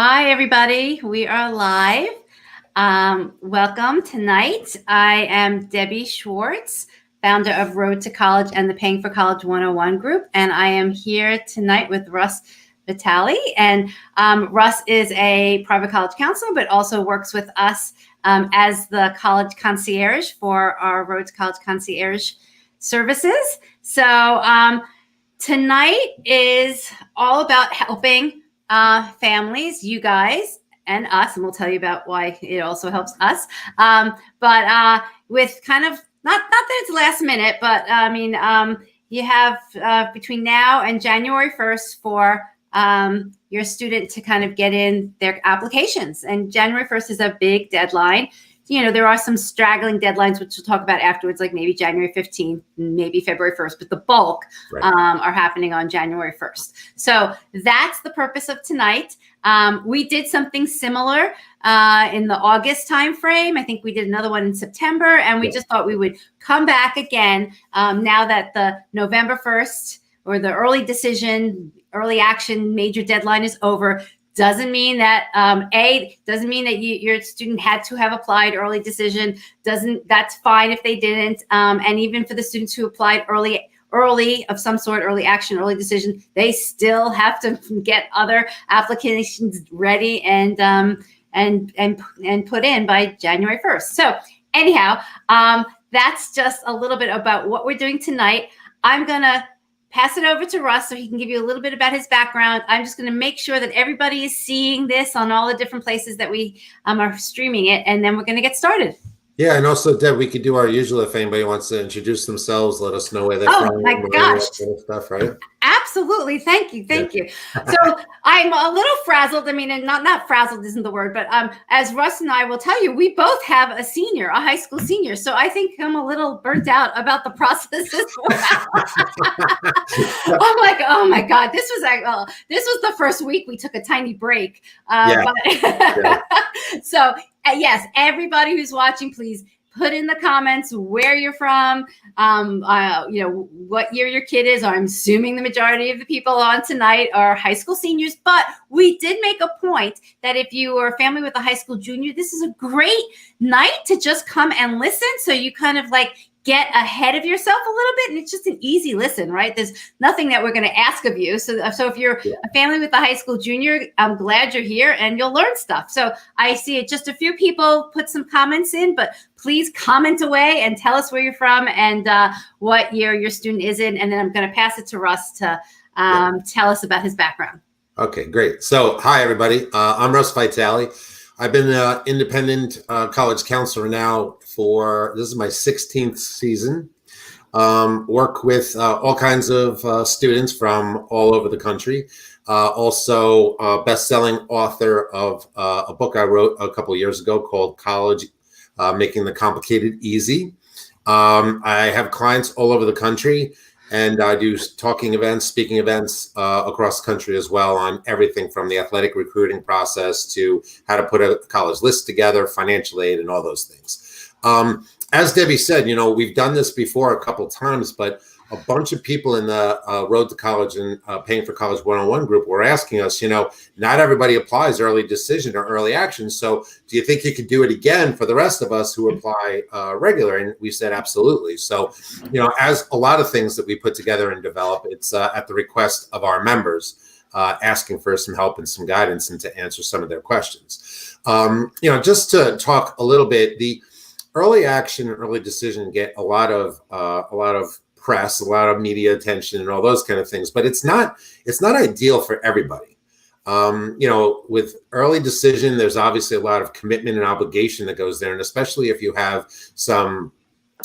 Hi, everybody. We are live. Welcome tonight. I am Debbie Schwartz, founder of Road to College and the Paying for College 101 group. And I am here tonight with Russ Vitale. And Russ is a private college counselor, but also works with us as the college concierge for our Road to College concierge services. So tonight is all about helping families, you guys, and us, and we'll tell you about why it also helps us. But with kind of not that it's last minute, but I mean, you have between now and January 1st for your student to kind of get in their applications. And January 1st is a big deadline. You know, there are some straggling deadlines, which we'll talk about afterwards, like maybe January 15th, maybe February 1st, but the bulk are happening on January 1st. So that's the purpose of tonight. We did something similar in the August timeframe. I think we did another one in September, and we just thought we would come back again now that the November 1st or the early decision, early action major deadline is over. Doesn't mean that doesn't mean that your student had to have applied early decision. That's fine if they didn't. And even for the students who applied early of some sort, early action, early decision, they still have to get other applications ready and put in by January 1st. So anyhow, that's just a little bit about what we're doing tonight. I'm gonna pass it over to Russ so he can give you a little bit about his background. I'm just going to make sure that everybody is seeing this on all the different places that we are streaming it, and then we're going to get started. Yeah, and also, Deb, we could do our usual. If anybody wants to introduce themselves, let us know where they're from. Oh, my gosh. Kind of stuff, right? Absolutely. Thank you. So I'm a little frazzled. I mean, and not frazzled isn't the word, but as Russ and I will tell you, we both have a high school senior. So I think I'm a little burnt out about the process as well. I'm like, oh my God, this was the first week we took a tiny break. So yes, everybody who's watching, please put in the comments where you're from, what year your kid is. I'm assuming the majority of the people on tonight are high school seniors, but we did make a point that if you are a family with a high school junior, this is a great night to just come and listen. So you kind of like get ahead of yourself a little bit, and it's just an easy listen, right? There's nothing that we're going to ask of you. So if you're a family with a high school junior, I'm glad you're here and you'll learn stuff. So I see it, just a few people put some comments in, but please comment away and tell us where you're from and what year your student is in. And then I'm going to pass it to Russ to tell us about his background. Okay, great. So hi, everybody. I'm Russ Vitale. I've been an independent college counselor now this is my 16th season. Work with all kinds of students from all over the country. Also best-selling author of a book I wrote a couple of years ago called College Making the Complicated Easy. I have clients all over the country, and I do talking events, speaking events across the country as well on everything from the athletic recruiting process to how to put a college list together, financial aid, and all those things. As Debbie said, we've done this before a couple times, but a bunch of people in the Road to College and Paying for College 101 group were asking us, not everybody applies early decision or early action. So do you think you could do it again for the rest of us who apply regular? And we said, absolutely. So, as a lot of things that we put together and develop, it's at the request of our members asking for some help and some guidance and to answer some of their questions. Just to talk a little bit, the early action and early decision get a lot of press, a lot of media attention, and all those kind of things. But it's not ideal for everybody. With early decision, there's obviously a lot of commitment and obligation that goes there, and especially if you have some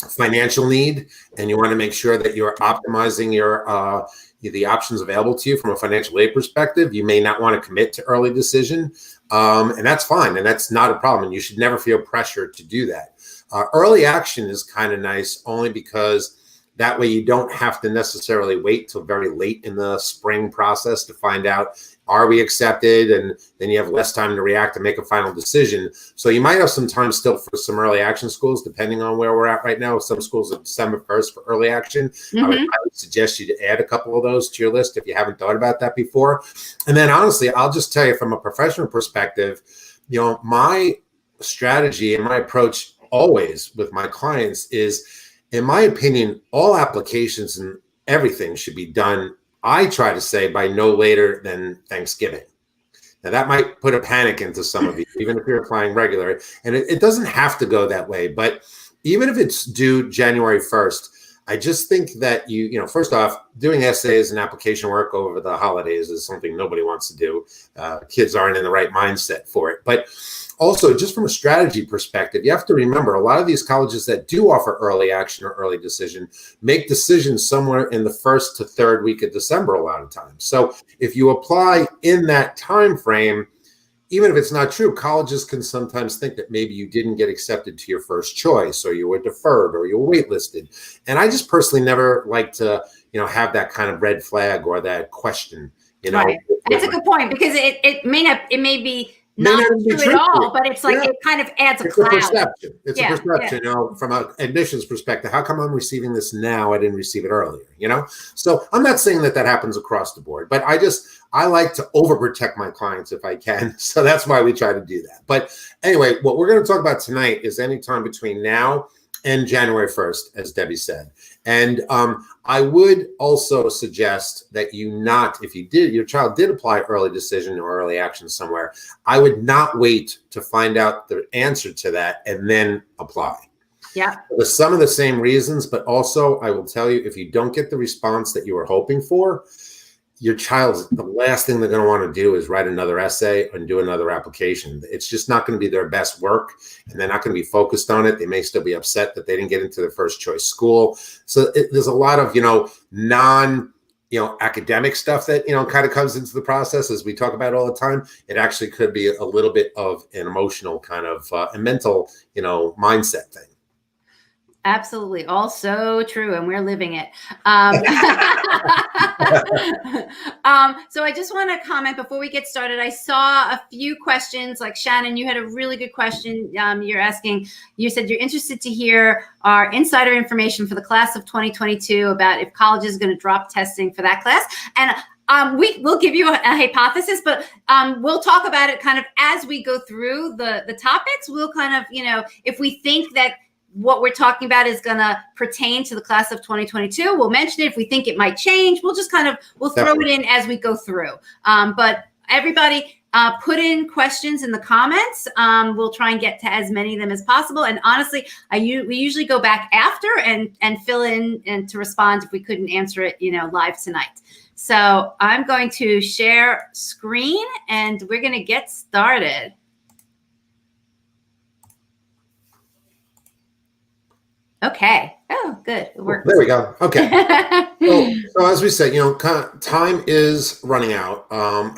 financial need and you want to make sure that you're optimizing the options available to you from a financial aid perspective, you may not want to commit to early decision, and that's fine, and that's not a problem. And you should never feel pressure to do that. Early action is kind of nice only because That way you don't have to necessarily wait till very late in the spring process to find out, are we accepted? And then you have less time to react and make a final decision. So you might have some time still for some early action schools, depending on where we're at right now. Some schools are December 1st for early action. I would suggest you to add a couple of those to your list if you haven't thought about that before. And then honestly, I'll just tell you from a professional perspective, my strategy and my approach always with my clients is, in my opinion, all applications and everything should be done, I try to say, by no later than Thanksgiving. Now, that might put a panic into some of you, even if you're applying regular. And it doesn't have to go that way. But even if it's due January 1st, I just think that first off, doing essays and application work over the holidays is something nobody wants to do. Kids aren't in the right mindset for it. But also, just from a strategy perspective, you have to remember a lot of these colleges that do offer early action or early decision make decisions somewhere in the first to third week of December a lot of times. So if you apply in that time frame, even if it's not true, colleges can sometimes think that maybe you didn't get accepted to your first choice, or you were deferred, or you were waitlisted. And I just personally never like to, have that kind of red flag or that question. Right. That's a good point, because it may be not true at all, but it's like it kind of adds a cloud. It's a perception. From an admissions perspective, how come I'm receiving this now? I didn't receive it earlier. So I'm not saying that happens across the board, but I like to overprotect my clients if I can. So that's why we try to do that. But anyway, what we're going to talk about tonight is any time between now and January 1st, as Debbie said. And I would also suggest that if your child did apply early decision or early action somewhere, I would not wait to find out the answer to that and then apply. Yeah. For some of the same reasons, but also I will tell you, if you don't get the response that you were hoping for, your child's the last thing they're going to want to do is write another essay and do another application. It's just not going to be their best work, and they're not going to be focused on it. They may still be upset that they didn't get into their first choice school. So there's a lot of, academic stuff that, kind of comes into the process, as we talk about all the time. It actually could be a little bit of an emotional kind of a mental, mindset thing. Absolutely. All so true. And we're living it. So I just want to comment before we get started. I saw a few questions, like Shannon, you had a really good question. You're asking, you said you're interested to hear our insider information for the class of 2022 about if college is going to drop testing for that class. And we'll give you a hypothesis, but we'll talk about it kind of as we go through the topics. We'll kind of, if we think that what we're talking about is going to pertain to the class of 2022, we'll mention it. If we think it might change, we'll just we'll throw it in as we go through. But everybody put in questions in the comments. We'll try and get to as many of them as possible. And honestly, we usually go back after and fill in and to respond if we couldn't answer it, live tonight. So I'm going to share screen and we're going to get started. Okay. Oh, good. It worked. There we go. Okay. So as we said, time is running out.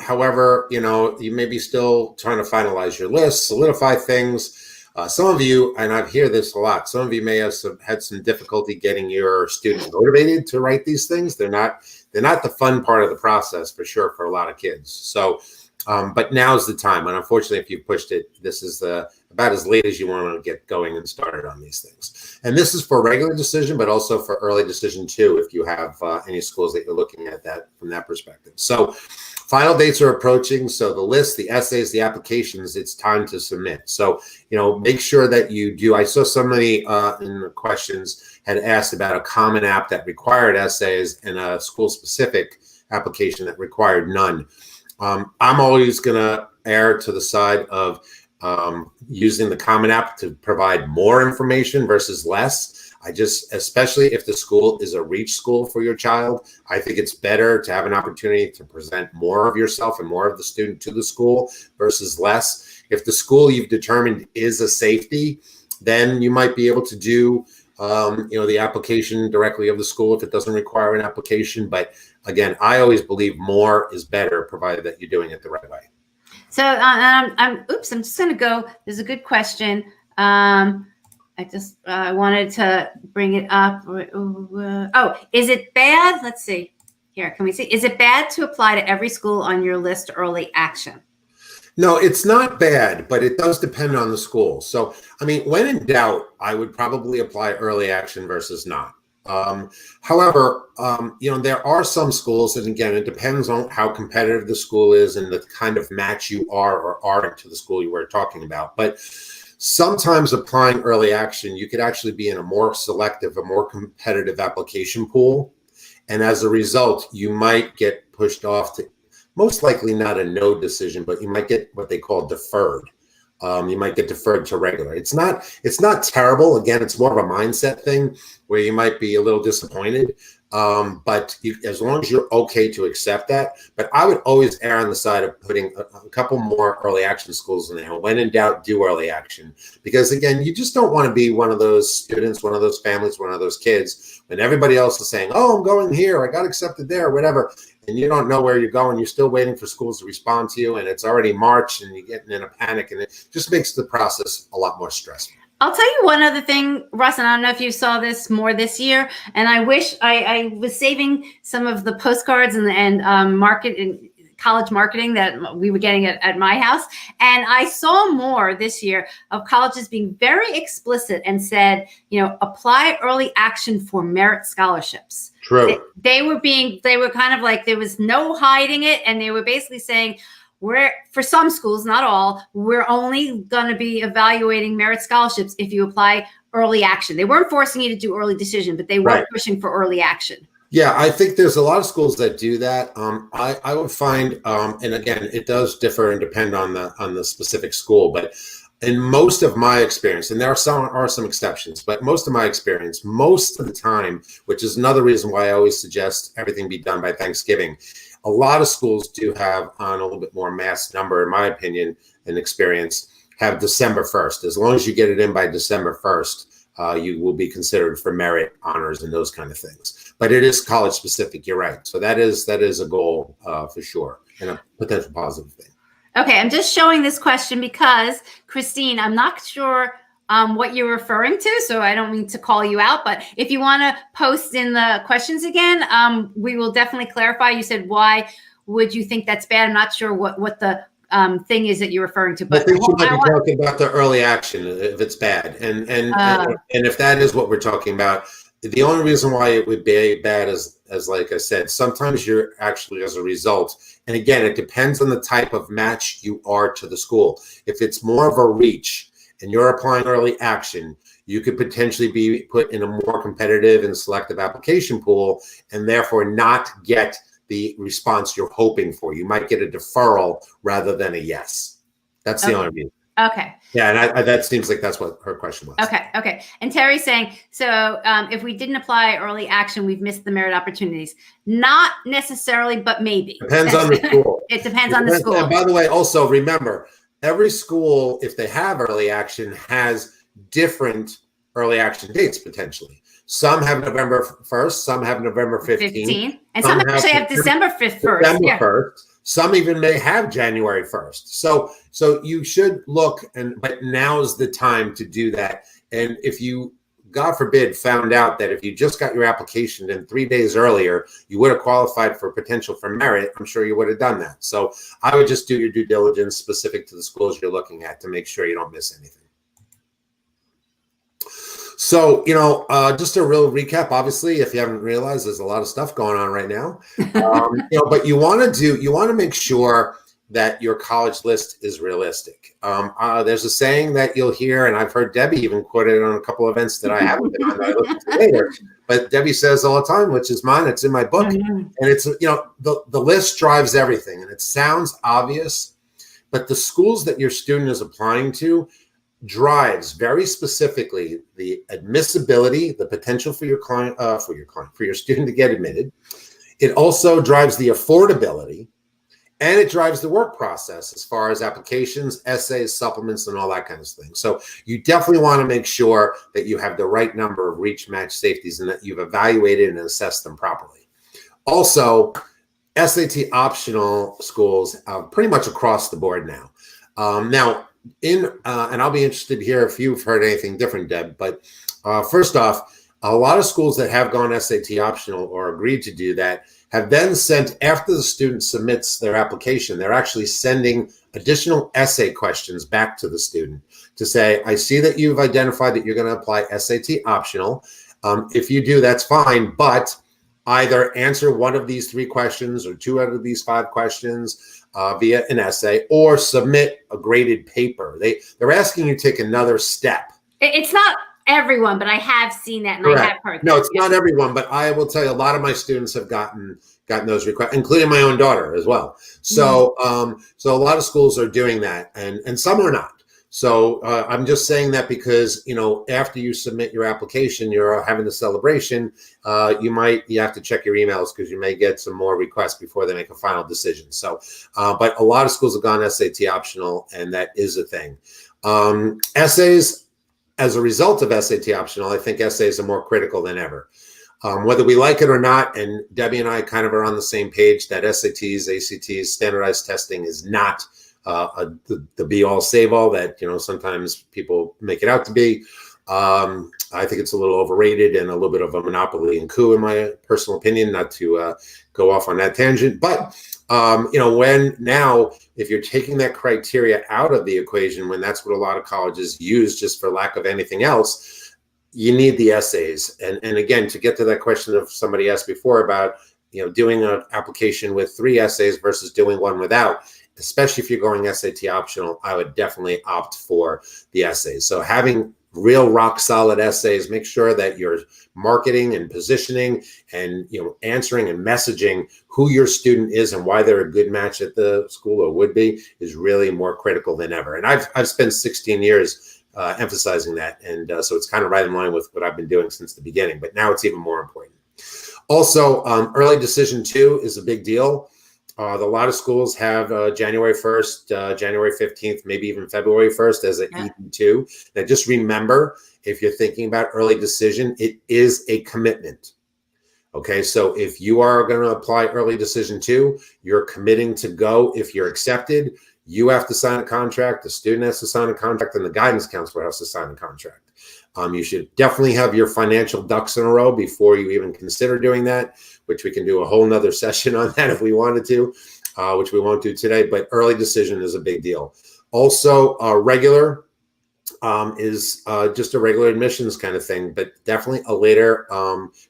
However, you may be still trying to finalize your list, solidify things. Some of you, and I hear this a lot, some of you may have had some difficulty getting your students motivated to write these things. They're not the fun part of the process, for sure, for a lot of kids. So, but now's the time. And unfortunately, if you pushed it, this is about as late as you want to get going and started on these things. And this is for regular decision, but also for early decision too, if you have any schools that you're looking at that from that perspective. So final dates are approaching. So the list, the essays, the applications, it's time to submit. So, make sure that you do. I saw somebody in the questions had asked about a common app that required essays and a school-specific application that required none. I'm always going to err to the side of using the Common App to provide more information versus less. Especially if the school is a reach school for your child, I think it's better to have an opportunity to present more of yourself and more of the student to the school versus less. If the school you've determined is a safety, then you might be able to do the application directly of the school if it doesn't require an application. But again, I always believe more is better, provided that you're doing it the right way. So I'm just going to go. There's a good question. I wanted to bring it up. Oh, is it bad? Let's see. Here, can we see? Is it bad to apply to every school on your list early action? No, it's not bad, but it does depend on the school. So, I mean, when in doubt, I would probably apply early action versus not. However, there are some schools, and again, it depends on how competitive the school is and the kind of match you are or aren't to the school you were talking about. But sometimes applying early action, you could actually be in a more selective, a more competitive application pool. And as a result, you might get pushed off to most likely not a no decision, but you might get what they call deferred. You might get deferred to regular. It's not terrible. Again, it's more of a mindset thing where you might be a little disappointed. But as long as you're okay to accept that, but I would always err on the side of putting a couple more early action schools in there. When in doubt, do early action. Because again, you just don't want to be one of those students, one of those families, one of those kids, when everybody else is saying, oh, I'm going here, I got accepted there, whatever. And you don't know where you're going. You're still waiting for schools to respond to you. And it's already March and you're getting in a panic. And it just makes the process a lot more stressful. I'll tell you one other thing, Russ, and I don't know if you saw this more this year, and I wish I was saving some of the postcards and college marketing that we were getting at my house. And I saw more this year of colleges being very explicit and said, apply early action for merit scholarships. True. They were kind of like, there was no hiding it. And they were basically saying, for some schools, not all, we're only going to be evaluating merit scholarships if you apply early action. They weren't forcing you to do early decision, but they were pushing for early action. Yeah, I think there's a lot of schools that do that. I would find, and again, it does differ and depend on the specific school, but in most of my experience, and there are some exceptions, but most of my experience, most of the time, which is another reason why I always suggest everything be done by Thanksgiving. A lot of schools do have, on a little bit more mass number, in my opinion and experience, have December 1st. As long as you get it in by December 1st, you will be considered for merit, honors, and those kind of things. But it is college specific. You're right. So that is a goal for sure, and a potential positive thing. Okay, I'm just showing this question because, Christine, I'm not sure what you're referring to, so I don't mean to call you out, but if you want to post in the questions again, we will definitely clarify. You said, why would you think that's bad? I'm not sure what the thing is that you're referring to. But I think you might be talking about the early action, if it's bad. And if that is what we're talking about, the only reason why it would be bad is, as like I said, sometimes you're actually, as a result, and again, it depends on the type of match you are to the school. If it's more of a reach and you're applying early action, you could potentially be put in a more competitive and selective application pool and therefore not get the response you're hoping for. You might get a deferral rather than a yes. That's the only reason. Okay. Yeah, and that seems like that's what her question was. Okay. And Terry's saying, so if we didn't apply early action, we've missed the merit opportunities. Not necessarily, but maybe. Depends on the school. It depends on the school. And by the way, also remember, every school, if they have early action, has different early action dates potentially. Some have November 1st, some have November 15th. And some actually have December 1st. December 1st. Some even may have January 1st. So you should look, but now's the time to do that. And if you, God forbid, found out that if you just got your application in 3 days earlier, you would have qualified for potential for merit, I'm sure you would have done that. So I would just do your due diligence specific to the schools you're looking at to make sure you don't miss anything. So, just a real recap, obviously, if you haven't realized, there's a lot of stuff going on right now. But you want to make sure that your college list is realistic. There's a saying that you'll hear, and I've heard Debbie even quote it on a couple of events that I haven't been on that I listen to later. But Debbie says all the time, which is mine, it's in my book. And it's, the list drives everything. And it sounds obvious, but the schools that your student is applying to drives very specifically the admissibility, the potential for your client, for your student to get admitted. It also drives the affordability, and it drives the work process as far as applications, essays, supplements, and all that kind of thing. So you definitely want to make sure that you have the right number of reach, match, safeties, and that you've evaluated and assessed them properly. Also, SAT optional schools pretty much across the board now. Now, and I'll be interested to hear if you've heard anything different, Deb. But first off, a lot of schools that have gone SAT optional or agreed to do that have then sent, after the student submits their application, they're actually sending additional essay questions back to the student to say, I see that you've identified that you're going to apply SAT optional. If you do, that's fine, but either answer one of these 3 questions or 2 out of these 5 questions via an essay, or submit a graded paper. They're asking you to take another step. It's not everyone, but I have seen that, and Correct. I have heard No, that. it's not everyone, but I will tell you, a lot of my students have gotten those requests, including my own daughter as well. So, so a lot of schools are doing that, and some are not. So I'm just saying that because, you know, after you submit your application, you're having the celebration. You have to check your emails because you may get some more requests before they make a final decision. So, but a lot of schools have gone SAT optional, and that is a thing. Essays. As a result of SAT optional, I think essays are more critical than ever. Whether we like it or not, and Debbie and I kind of are on the same page that SATs, ACTs, standardized testing is not the be-all, save-all that, you know, sometimes people make it out to be. I think it's a little overrated and a little bit of a monopoly and coup, in my personal opinion, not to go off on that tangent. But, you know, if you're taking that criteria out of the equation, when that's what a lot of colleges use just for lack of anything else, you need the essays. And again, to get to that question of somebody asked before about, you know, doing an application with 3 essays versus doing one without, especially if you're going SAT optional, I would definitely opt for the essays. So having real rock solid essays, make sure that you're marketing and positioning and, you know, answering and messaging who your student is and why they're a good match at the school or would be, is really more critical than ever. And I've spent 16 years emphasizing that. And so it's kind of right in line with what I've been doing since the beginning, but now it's even more important. Also, early decision 2 is a big deal. A lot of schools have January 1st, January 15th, maybe even February 1st as an ED2. Now, just remember, if you're thinking about early decision, it is a commitment. Okay, so if you are going to apply early decision 2, you're committing to go. If you're accepted, you have to sign a contract, the student has to sign a contract, and the guidance counselor has to sign a contract. You should definitely have your financial ducks in a row before you even consider doing that, which we can do a whole nother session on that if we wanted to, which we won't do today. But early decision is a big deal. Also, regular is just a regular admissions kind of thing, but definitely a later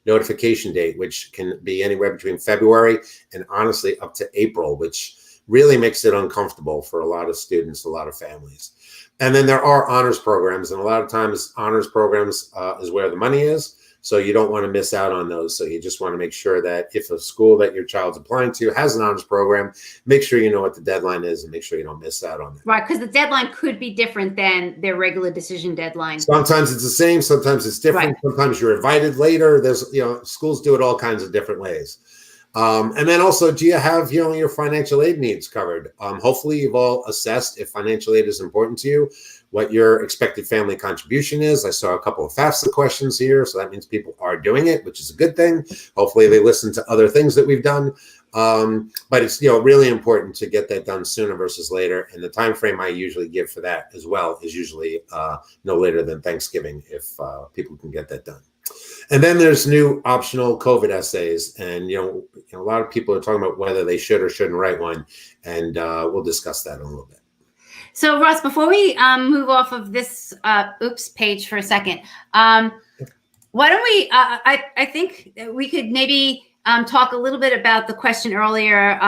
notification date, which can be anywhere between February and honestly up to April, which really makes it uncomfortable for a lot of students, a lot of families. And then there are honors programs, and a lot of times honors programs is where the money is. So you don't want to miss out on those. So you just want to make sure that if a school that your child's applying to has an honors program, make sure you know what the deadline is and make sure you don't miss out on that. Right, because the deadline could be different than their regular decision deadline. Sometimes it's the same, sometimes it's different. Right. Sometimes you're invited later. There's, you know, schools do it all kinds of different ways. And then also, do you have, you know, your financial aid needs covered? Hopefully you've all assessed if financial aid is important to you, what your expected family contribution is. I saw a couple of FAFSA questions here, so that means people are doing it, which is a good thing. Hopefully they listen to other things that we've done. But it's, you know, really important to get that done sooner versus later. And the time frame I usually give for that as well is usually no later than Thanksgiving if people can get that done. And then there's new optional COVID essays. And, you know, a lot of people are talking about whether they should or shouldn't write one. And we'll discuss that in a little bit. So, Ross, before we move off of this page for a second, why don't we, I think we could maybe talk a little bit about the question earlier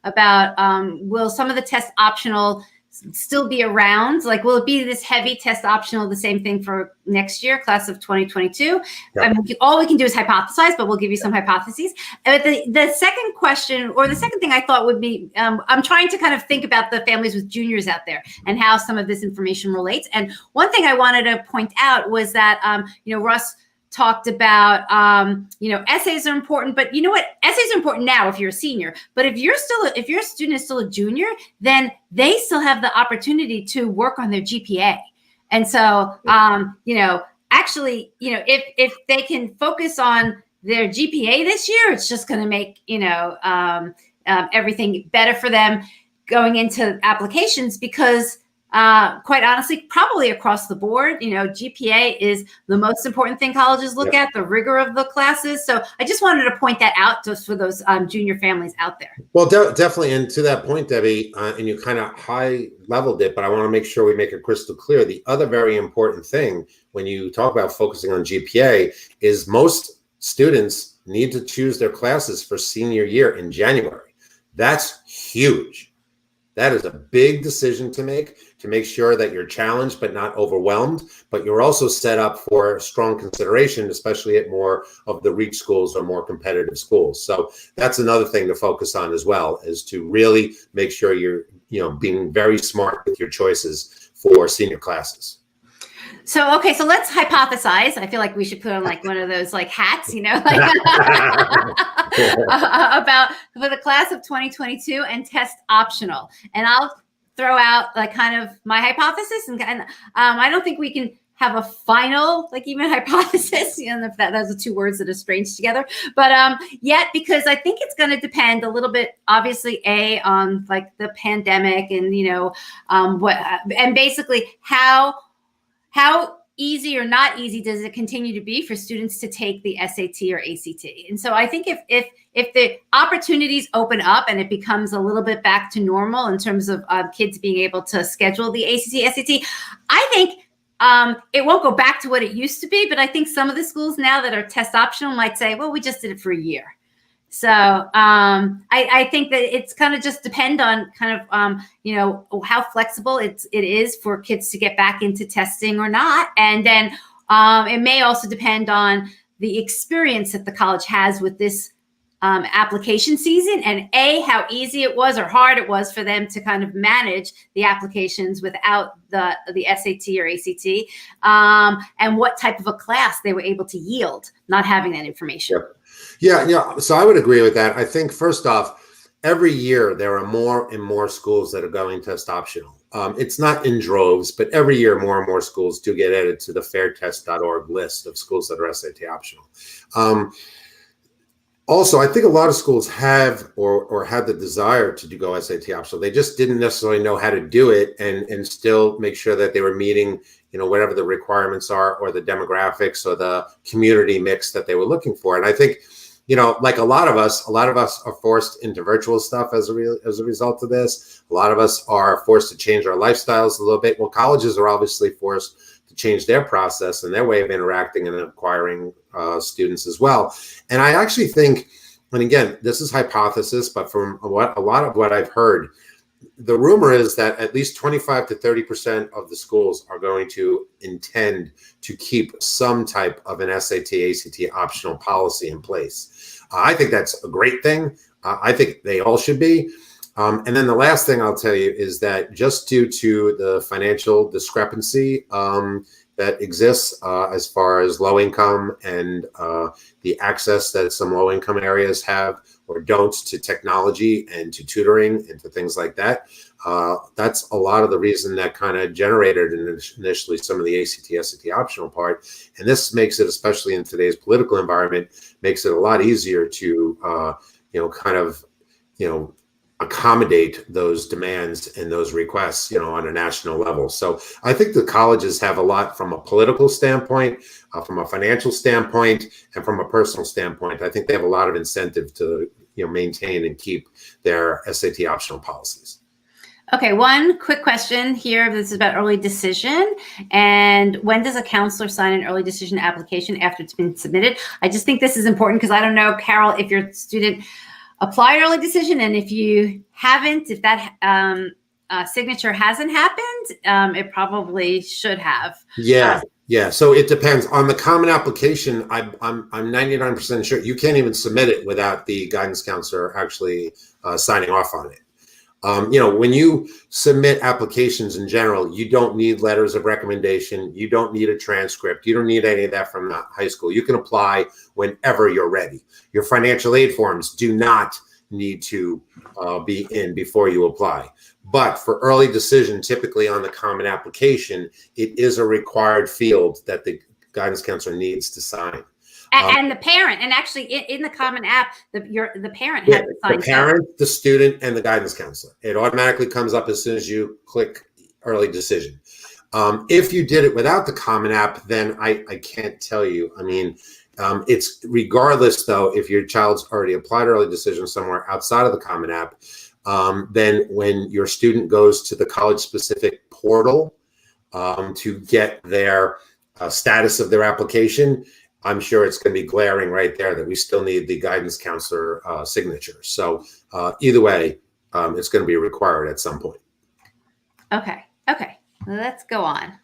about will some of the tests optional still be around? Like, will it be this heavy test optional, the same thing for next year, class of 2022? Yep. I mean, all we can do is hypothesize, but we'll give you some hypotheses. The second question, or the second thing I thought would be, I'm trying to kind of think about the families with juniors out there and how some of this information relates. And one thing I wanted to point out was that, you know, Russ talked about, you know, essays are important, but you know what? Essays are important now if you're a senior, but if your student is still a junior, then they still have the opportunity to work on their GPA. And so, you know, actually, you know, if they can focus on their GPA this year, it's just going to make, you know, everything better for them going into applications, because quite honestly, probably across the board, GPA is the most important thing colleges look at, the rigor of the classes. So I just wanted to point that out just for those junior families out there. Well, definitely. And to that point, Debbie, and you kind of high leveled it, but I want to make sure we make it crystal clear. The other very important thing when you talk about focusing on GPA is most students need to choose their classes for senior year in January. That's huge. That is a big decision to make sure that you're challenged but not overwhelmed, but you're also set up for strong consideration, especially at more of the reach schools or more competitive schools. So that's another thing to focus on as well, is to really make sure you're being very smart with your choices for senior classes. So, okay, so let's hypothesize. I feel like we should put on like one of those like hats, about for the class of 2022 and test optional. And I'll throw out like kind of my hypothesis, and I don't think we can have a final like even hypothesis. If those are two words that are strange together, but yet because I think it's going to depend a little bit, obviously, on like the pandemic and what and basically how easy or not easy does it continue to be for students to take the SAT or ACT? And so I think if the opportunities open up and it becomes a little bit back to normal in terms of kids being able to schedule the ACT, SAT, I think it won't go back to what it used to be. But I think some of the schools now that are test optional might say, well, we just did it for a year. So I think that it's kind of just depend on kind of, how flexible it is for kids to get back into testing or not. And then it may also depend on the experience that the college has with this application season, and how easy it was or hard it was for them to kind of manage the applications without the SAT or ACT, and what type of a class they were able to yield, not having that information. Yep. Yeah. So I would agree with that. I think first off, every year there are more and more schools that are going test optional. It's not in droves, but every year more and more schools do get added to the fairtest.org list of schools that are SAT optional. Also, I think a lot of schools have or had the desire to go SAT optional. They just didn't necessarily know how to do it and still make sure that they were meeting, whatever the requirements are or the demographics or the community mix that they were looking for. And I think, like a lot of us are forced into virtual stuff as a result of this. A lot of us are forced to change our lifestyles a little bit. Well, colleges are obviously forced to change their process and their way of interacting and acquiring students as well. And I actually think, and again, this is hypothesis, but from a lot of what I've heard, the rumor is that at least 25 to 30% of the schools are going to intend to keep some type of an SAT, ACT optional policy in place. I think that's a great thing. I think they all should be. And then the last thing I'll tell you is that just due to the financial discrepancy that exists as far as low income and the access that some low income areas have or don't to technology and to tutoring and to things like that. That's a lot of the reason that kind of generated initially some of the ACT, SAT optional part. And this makes it, especially in today's political environment, makes it a lot easier to, accommodate those demands and those requests, on a national level. So I think the colleges have a lot from a political standpoint, from a financial standpoint, and from a personal standpoint. I think they have a lot of incentive to, maintain and keep their SAT optional policies. Okay, one quick question here. This is about early decision. And when does a counselor sign an early decision application after it's been submitted? I just think this is important because I don't know, Carol, if your student applied early decision, and if you haven't, if that signature hasn't happened, it probably should have. Yeah. So it depends on the common application. I'm 99% sure you can't even submit it without the guidance counselor actually signing off on it. When you submit applications in general, you don't need letters of recommendation. You don't need a transcript. You don't need any of that from high school. You can apply whenever you're ready. Your financial aid forms do not need to be in before you apply. But for early decision, typically on the common application, it is a required field that the guidance counselor needs to sign. And the parent, and actually in the common app, the parent has to sign. The parent, the student, and the guidance counselor. It automatically comes up as soon as you click early decision. If you did it without the Common App, then I can't tell you. I mean, it's regardless, though, if your child's already applied early decision somewhere outside of the Common App, then when your student goes to the college-specific portal to get their status of their application, I'm sure it's going to be glaring right there that we still need the guidance counselor signature. So either way, it's going to be required at some point. Okay. Let's go on.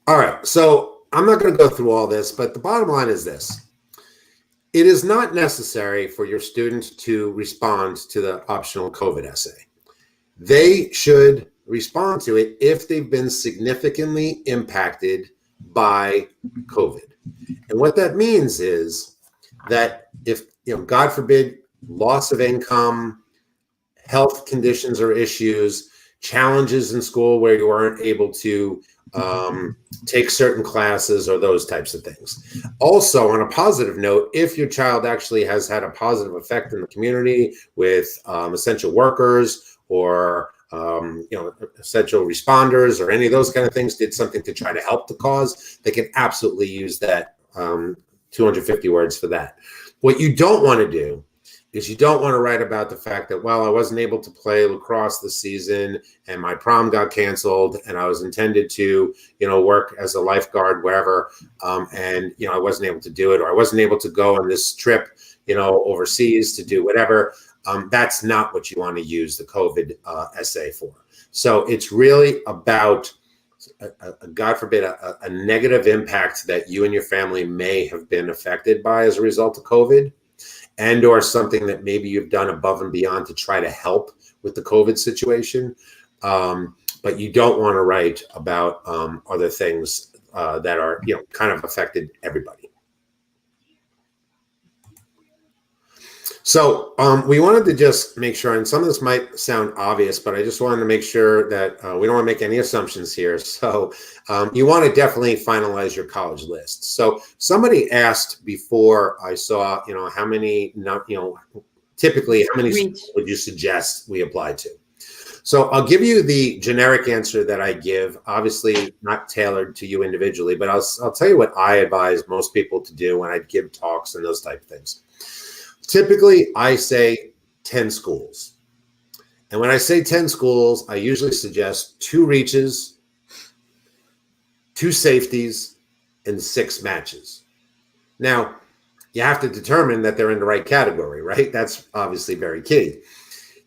All right. So I'm not going to go through all this, but the bottom line is this. It is not necessary for your student to respond to the optional COVID essay. They should respond to it if they've been significantly impacted by COVID. And what that means is that if, God forbid, loss of income, health conditions or issues, challenges in school where you aren't able to take certain classes or those types of things. Also, on a positive note, if your child actually has had a positive effect in the community with essential workers or essential responders or any of those kind of things, did something to try to help the cause, they can absolutely use that 250 words for that. What you don't want to do is you don't want to write about the fact that, well, I wasn't able to play lacrosse this season and my prom got canceled and I was intended to, work as a lifeguard wherever, and, I wasn't able to do it, or I wasn't able to go on this trip, overseas to do whatever. That's not what you want to use the COVID essay for. So it's really about, God forbid, a negative impact that you and your family may have been affected by as a result of COVID, and or something that maybe you've done above and beyond to try to help with the COVID situation. But you don't want to write about other things that are, kind of affected everybody. So we wanted to just make sure, and some of this might sound obvious, but I just wanted to make sure that we don't want to make any assumptions here. So you want to definitely finalize your college list. So somebody asked before I saw, how many, typically how many schools would you suggest we apply to? So I'll give you the generic answer that I give, obviously not tailored to you individually, but I'll tell you what I advise most people to do when I give talks and those type of things. Typically, I say 10 schools. And when I say 10 schools, I usually suggest 2 reaches, 2 safeties, and 6 matches. Now, you have to determine that they're in the right category, right? That's obviously very key.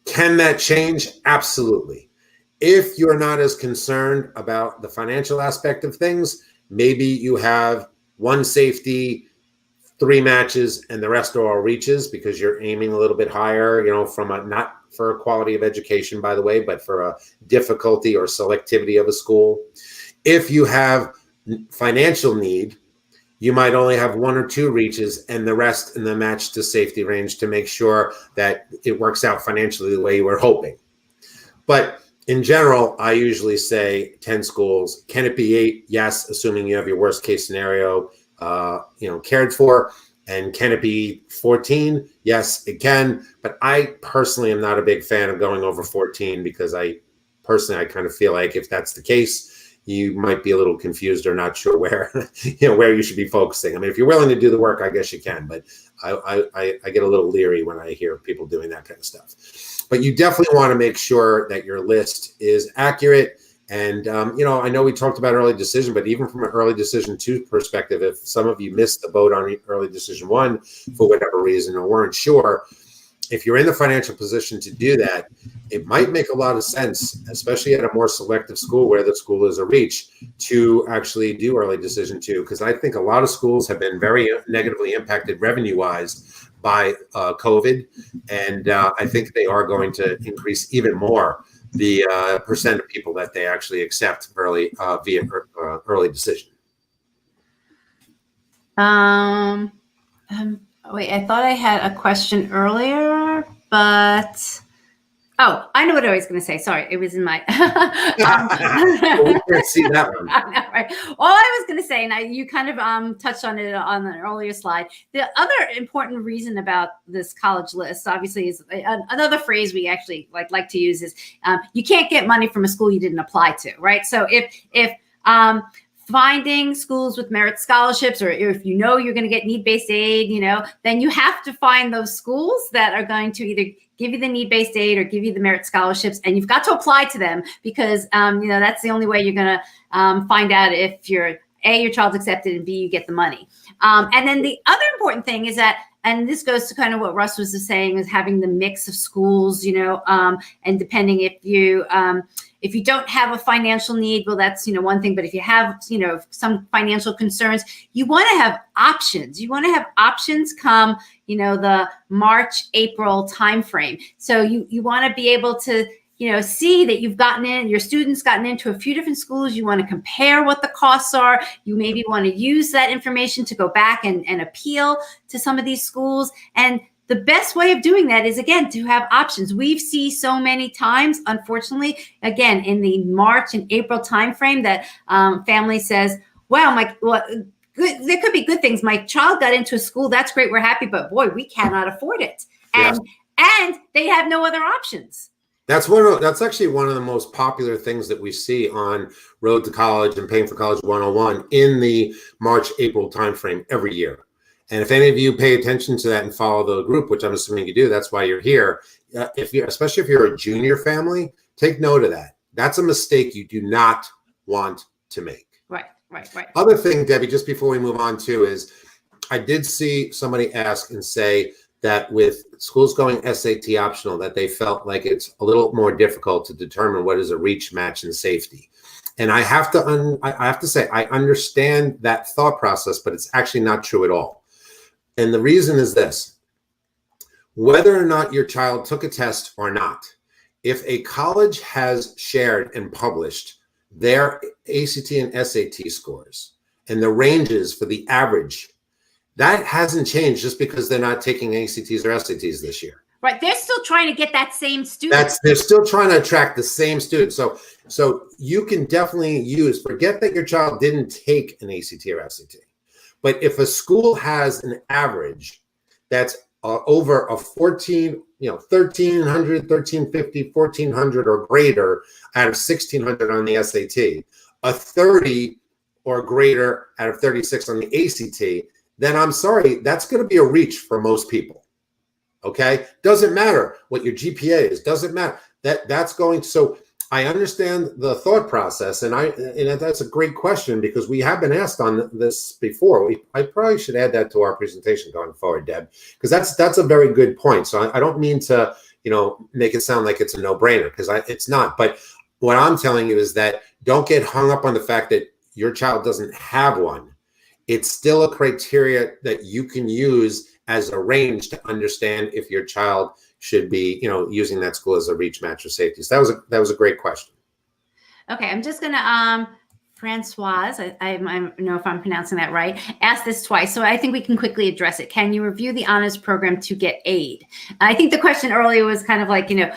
Can that change? Absolutely. If you're not as concerned about the financial aspect of things, maybe you have 1 safety, 3 matches, and the rest are all reaches because you're aiming a little bit higher, from a, not for a quality of education, by the way, but for a difficulty or selectivity of a school. If you have financial need, you might only have 1 or 2 reaches and the rest in the match to safety range to make sure that it works out financially the way you were hoping. But in general, I usually say 10 schools. Can it be 8? Yes, assuming you have your worst case scenario cared for. And can it be 14? Yes, it can. But I personally am not a big fan of going over 14 because I kind of feel like if that's the case, you might be a little confused or not sure where, where you should be focusing. I mean, if you're willing to do the work, I guess you can, but I get a little leery when I hear people doing that kind of stuff. But you definitely want to make sure that your list is accurate. And, I know we talked about early decision, but even from an early decision 2 perspective, if some of you missed the boat on early decision 1 for whatever reason or weren't sure, if you're in the financial position to do that, it might make a lot of sense, especially at a more selective school where the school is a reach, to actually do early decision 2, because I think a lot of schools have been very negatively impacted revenue-wise by COVID, and I think they are going to increase even more the percent of people that they actually accept early via early decision. Wait, I thought I had a question earlier, but Oh, I know what I was going to say. Sorry, it was in my. Well, we can't see that one. I know, right? All I was going to say, and you kind of touched on it on an earlier slide. The other important reason about this college list, obviously, is another phrase we actually like to use is you can't get money from a school you didn't apply to, right? So if finding schools with merit scholarships, or if you know you're going to get need-based aid, then you have to find those schools that are going to either give you the need-based aid or give you the merit scholarships, and you've got to apply to them because that's the only way you're going to find out if your child's accepted, and B, you get the money. And then the other important thing is that, and this goes to kind of what Russ was saying, is having the mix of schools, and depending if you don't have a financial need, well, that's, one thing. But if you have, some financial concerns, you want to have options. You want to have options come, the March, April timeframe. So you want to be able to, see that your students gotten into a few different schools. You want to compare what the costs are. You maybe want to use that information to go back and appeal to some of these schools. And the best way of doing that is, again, to have options. We've seen so many times, unfortunately, again, in the March and April timeframe, that family says, wow, there could be good things. My child got into a school. That's great. We're happy. But boy, we cannot afford it. And they have no other options. That's actually one of the most popular things that we see on Road to College and Paying for College 101 in the March, April timeframe every year. And if any of you pay attention to that and follow the group, which I'm assuming you do, that's why you're here. Especially if you're a junior family, take note of that. That's a mistake you do not want to make. Right. Other thing, Debbie, just before we move on too, is I did see somebody ask and say that with schools going SAT optional, that they felt like it's a little more difficult to determine what is a reach, match, and safety. And I have to say, I understand that thought process, but it's actually not true at all. And the reason is this: whether or not your child took a test or not, if a college has shared and published their ACT and SAT scores and the ranges for the average, that hasn't changed just because they're not taking ACTs or SATs this year. Right. They're still trying to get that same student. They're still trying to attract the same student. So you can definitely forget that your child didn't take an ACT or SAT. But if a school has an average that's over a 1,300, 1,350, 1,400 or greater out of 1,600 on the SAT, a 30 or greater out of 36 on the ACT, then I'm sorry, that's going to be a reach for most people. Okay? Doesn't matter what your GPA is. Doesn't matter. That's going to, so I understand the thought process, and that's a great question because we have been asked on this before. I probably should add that to our presentation going forward, Deb, because that's a very good point. So I don't mean to, make it sound like it's a no-brainer, because it's not. But what I'm telling you is that don't get hung up on the fact that your child doesn't have one. It's still a criteria that you can use as a range to understand if your child should be, using that school as a reach, match, or safety. So that was a great question. Okay, I'm just gonna Francoise, I don't know if I'm pronouncing that right, asked this twice, so I think we can quickly address it. Can you review the honors program to get aid? I think the question earlier was kind of like, this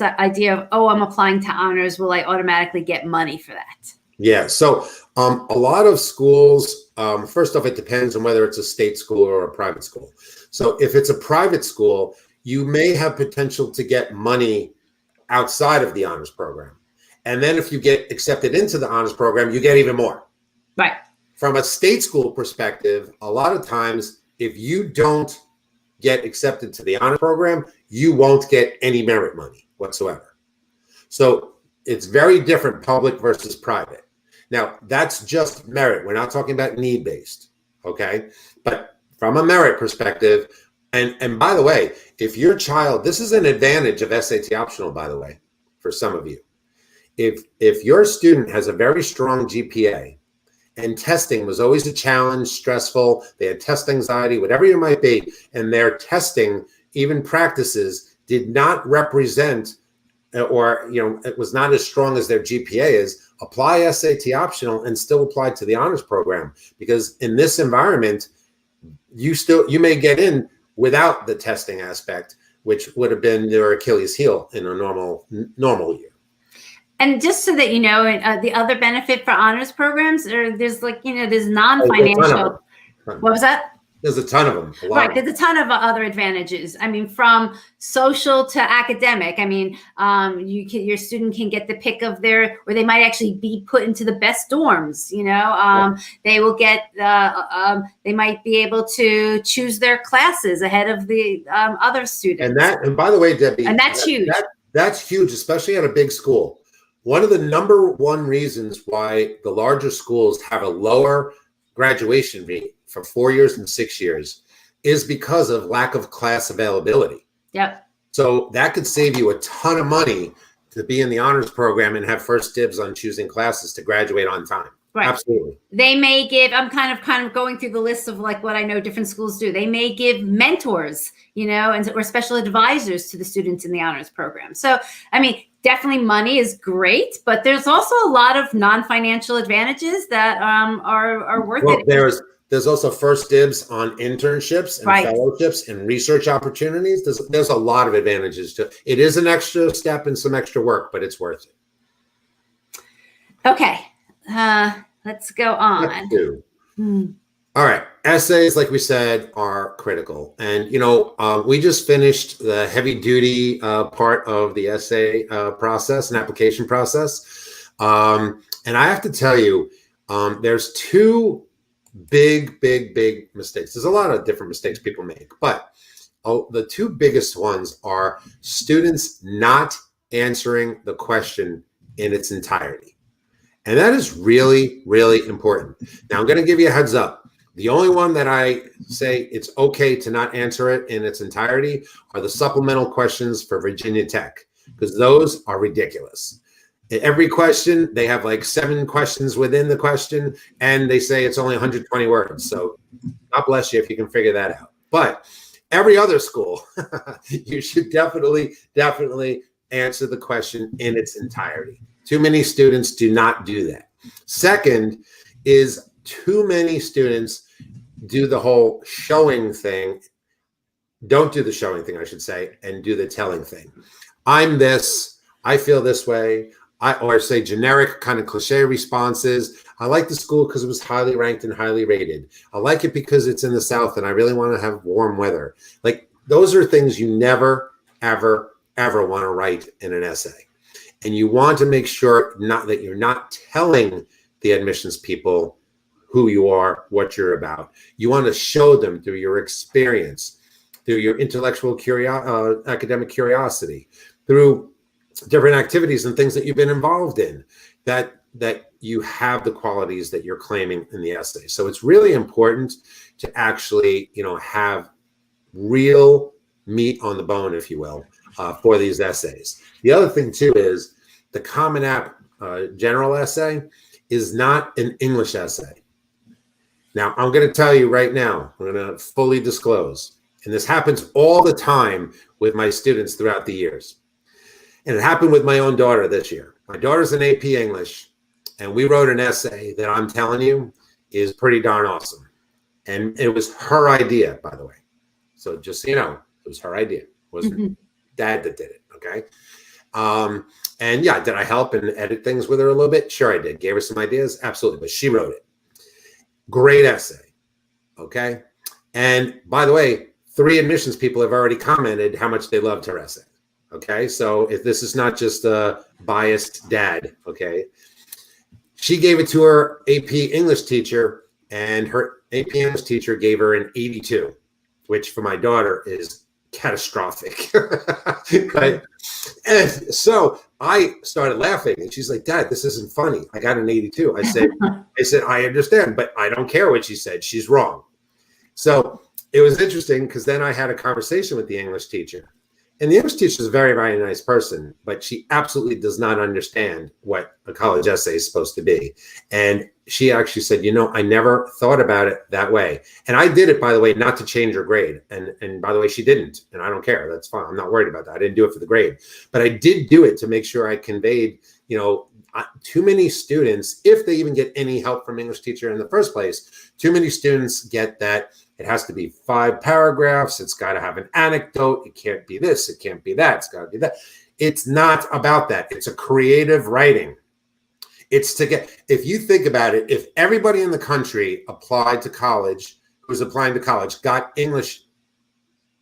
idea of, I'm applying to honors, will I automatically get money for that? Yeah, so a lot of schools, first off, it depends on whether it's a state school or a private school. So if it's a private school, you may have potential to get money outside of the honors program. And then if you get accepted into the honors program, you get even more. Right. From a state school perspective, a lot of times, if you don't get accepted to the honors program, you won't get any merit money whatsoever. So it's very different, public versus private. Now, that's just merit. We're not talking about need-based, okay? But from a merit perspective, and by the way, if your child, this is an advantage of SAT optional, by the way, for some of you. If your student has a very strong GPA and testing was always a challenge, stressful, they had test anxiety, whatever it might be, and their testing, even practices, did not represent or it was not as strong as their GPA is, apply SAT optional and still apply to the honors program, because in this environment, you may get in without the testing aspect, which would have been their Achilles heel in a normal year. And just so that you know, the other benefit for honors programs, there's like, there's There's a non-financial. What was that? There's a ton of them. Right. There's a ton of other advantages. I mean, from social to academic. I mean, your student can get the pick of or they might actually be put into the best dorms. They will get. They might be able to choose their classes ahead of the other students. And by the way, Debbie, and that's huge. That's huge, especially at a big school. One of the number one reasons why the larger schools have a lower graduation rate for 4 years and 6 years is because of lack of class availability. Yep. So that could save you a ton of money to be in the honors program and have first dibs on choosing classes to graduate on time. Right. Absolutely. They may give, I'm kind of going through the list of like what I know different schools do. They may give mentors, or special advisors to the students in the honors program. So, I mean, definitely money is great, but there's also a lot of non-financial advantages that are worth it. There's also first dibs on internships and fellowships and research opportunities. There's a lot of advantages to it. It is an extra step and some extra work, but it's worth it. Okay. Let's go on. All right. Essays, like we said, are critical. And, we just finished the heavy duty part of the essay process and application process. And I have to tell you, there's two big mistakes. There's a lot of different mistakes people make, but the two biggest ones are students not answering the question in its entirety. And that is really, really important. Now, I'm going to give you a heads up. The only one that I say it's okay to not answer it in its entirety are the supplemental questions for Virginia Tech, because those are ridiculous. Every question, they have like 7 questions within the question, and they say it's only 120 words. So God bless you if you can figure that out. But every other school, you should definitely answer the question in its entirety. Too many students do not do that. Second is too many students do the whole showing thing. Don't do the showing thing, I should say, and do the telling thing. I'm this, I feel this way. Or say generic kind of cliche responses. I like the school because it was highly ranked and highly rated. I like it because it's in the South and I really want to have warm weather. Like those are things you never, ever want to write in an essay. And you want to make sure that you're not telling the admissions people who you are, what you're about. You want to show them through your experience, through your intellectual academic curiosity, through different activities and things that you've been involved in, that you have the qualities that you're claiming in the essay. So it's really important to actually, have real meat on the bone, if you will, for these essays. The other thing too is the Common App general essay is not an English essay. Now, I'm going to tell you right now, I'm going to fully disclose, and this happens all the time with my students throughout the years. And it happened with my own daughter this year. My daughter's in AP English, and we wrote an essay that I'm telling you is pretty darn awesome. And it was her idea, by the way. So just so you know, it was her idea. It wasn't Dad that did it, okay? And yeah, did I help and edit things with her a little bit? Sure I did. Gave her some ideas? Absolutely. But she wrote it. Great essay, okay? And by the way, 3 admissions people have already commented how much they loved her essay. Okay, so if this is not just a biased dad, okay, she gave it to her AP English teacher, and her AP English teacher gave her an 82, which for my daughter is catastrophic. Right? And so I started laughing, and she's like, "Dad, this isn't funny. I got an 82." I said, "I understand, but I don't care what she said. She's wrong." So it was interesting because then I had a conversation with the English teacher. And the English teacher is a very, very nice person, but she absolutely does not understand what a college essay is supposed to be. And she actually said, I never thought about it that way. And I did it, by the way, not to change her grade. And by the way, she didn't. And I don't care. That's fine. I'm not worried about that. I didn't do it for the grade. But I did do it to make sure I conveyed, too many students, if they even get any help from English teacher in the first place, too many students get that It has to be 5 paragraphs. It's got to have an anecdote. It can't be this. It can't be that. It's got to be that. It's not about that. It's a creative writing. It's to get, if you think about it, if everybody in the country applied to college, who's applying to college, got English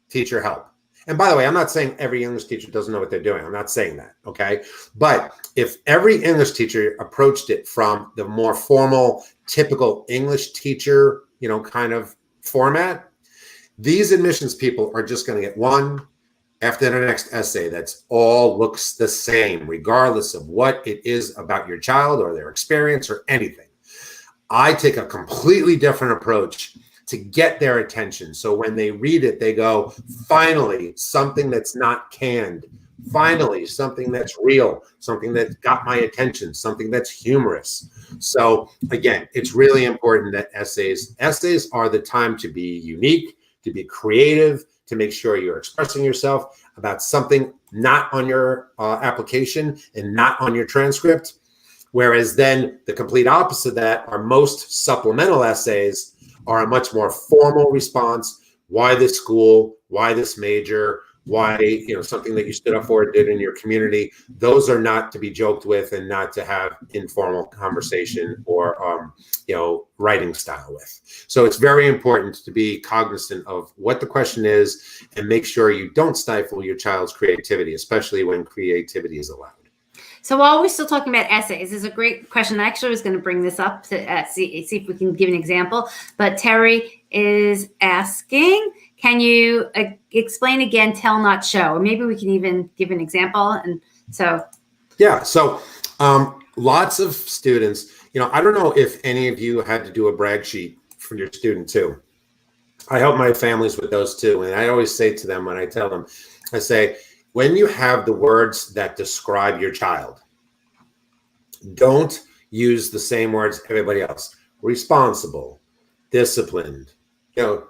teacher help. And by the way, I'm not saying every English teacher doesn't know what they're doing. I'm not saying that, okay? But if every English teacher approached it from the more formal, typical English teacher, kind of format, these admissions people are just going to get one after the next essay that's all looks the same, regardless of what it is about your child or their experience or anything. I take a completely different approach to get their attention. So when they read it, they go, finally, something that's not canned. Finally, something that's real, something that got my attention, something that's humorous. So again, it's really important that essays are the time to be unique, to be creative, to make sure you're expressing yourself about something not on your application and not on your transcript. Whereas then the complete opposite of that are most supplemental essays are a much more formal response. Why this school? Why this major? Why, something that you stood up for, did in your community. Those are not to be joked with and not to have informal conversation or, writing style with. So it's very important to be cognizant of what the question is and make sure you don't stifle your child's creativity, especially when creativity is allowed. So while we're still talking about essays, this is a great question. I actually was going to bring this up to see if we can give an example. But Terry is asking, can you explain again, tell, not show? Or maybe we can even give an example. And so. Yeah. So lots of students, I don't know if any of you had to do a brag sheet for your student too. I help my families with those too. And I always say to them when I tell them, I say, when you have the words that describe your child, don't use the same words everybody else. Responsible, disciplined,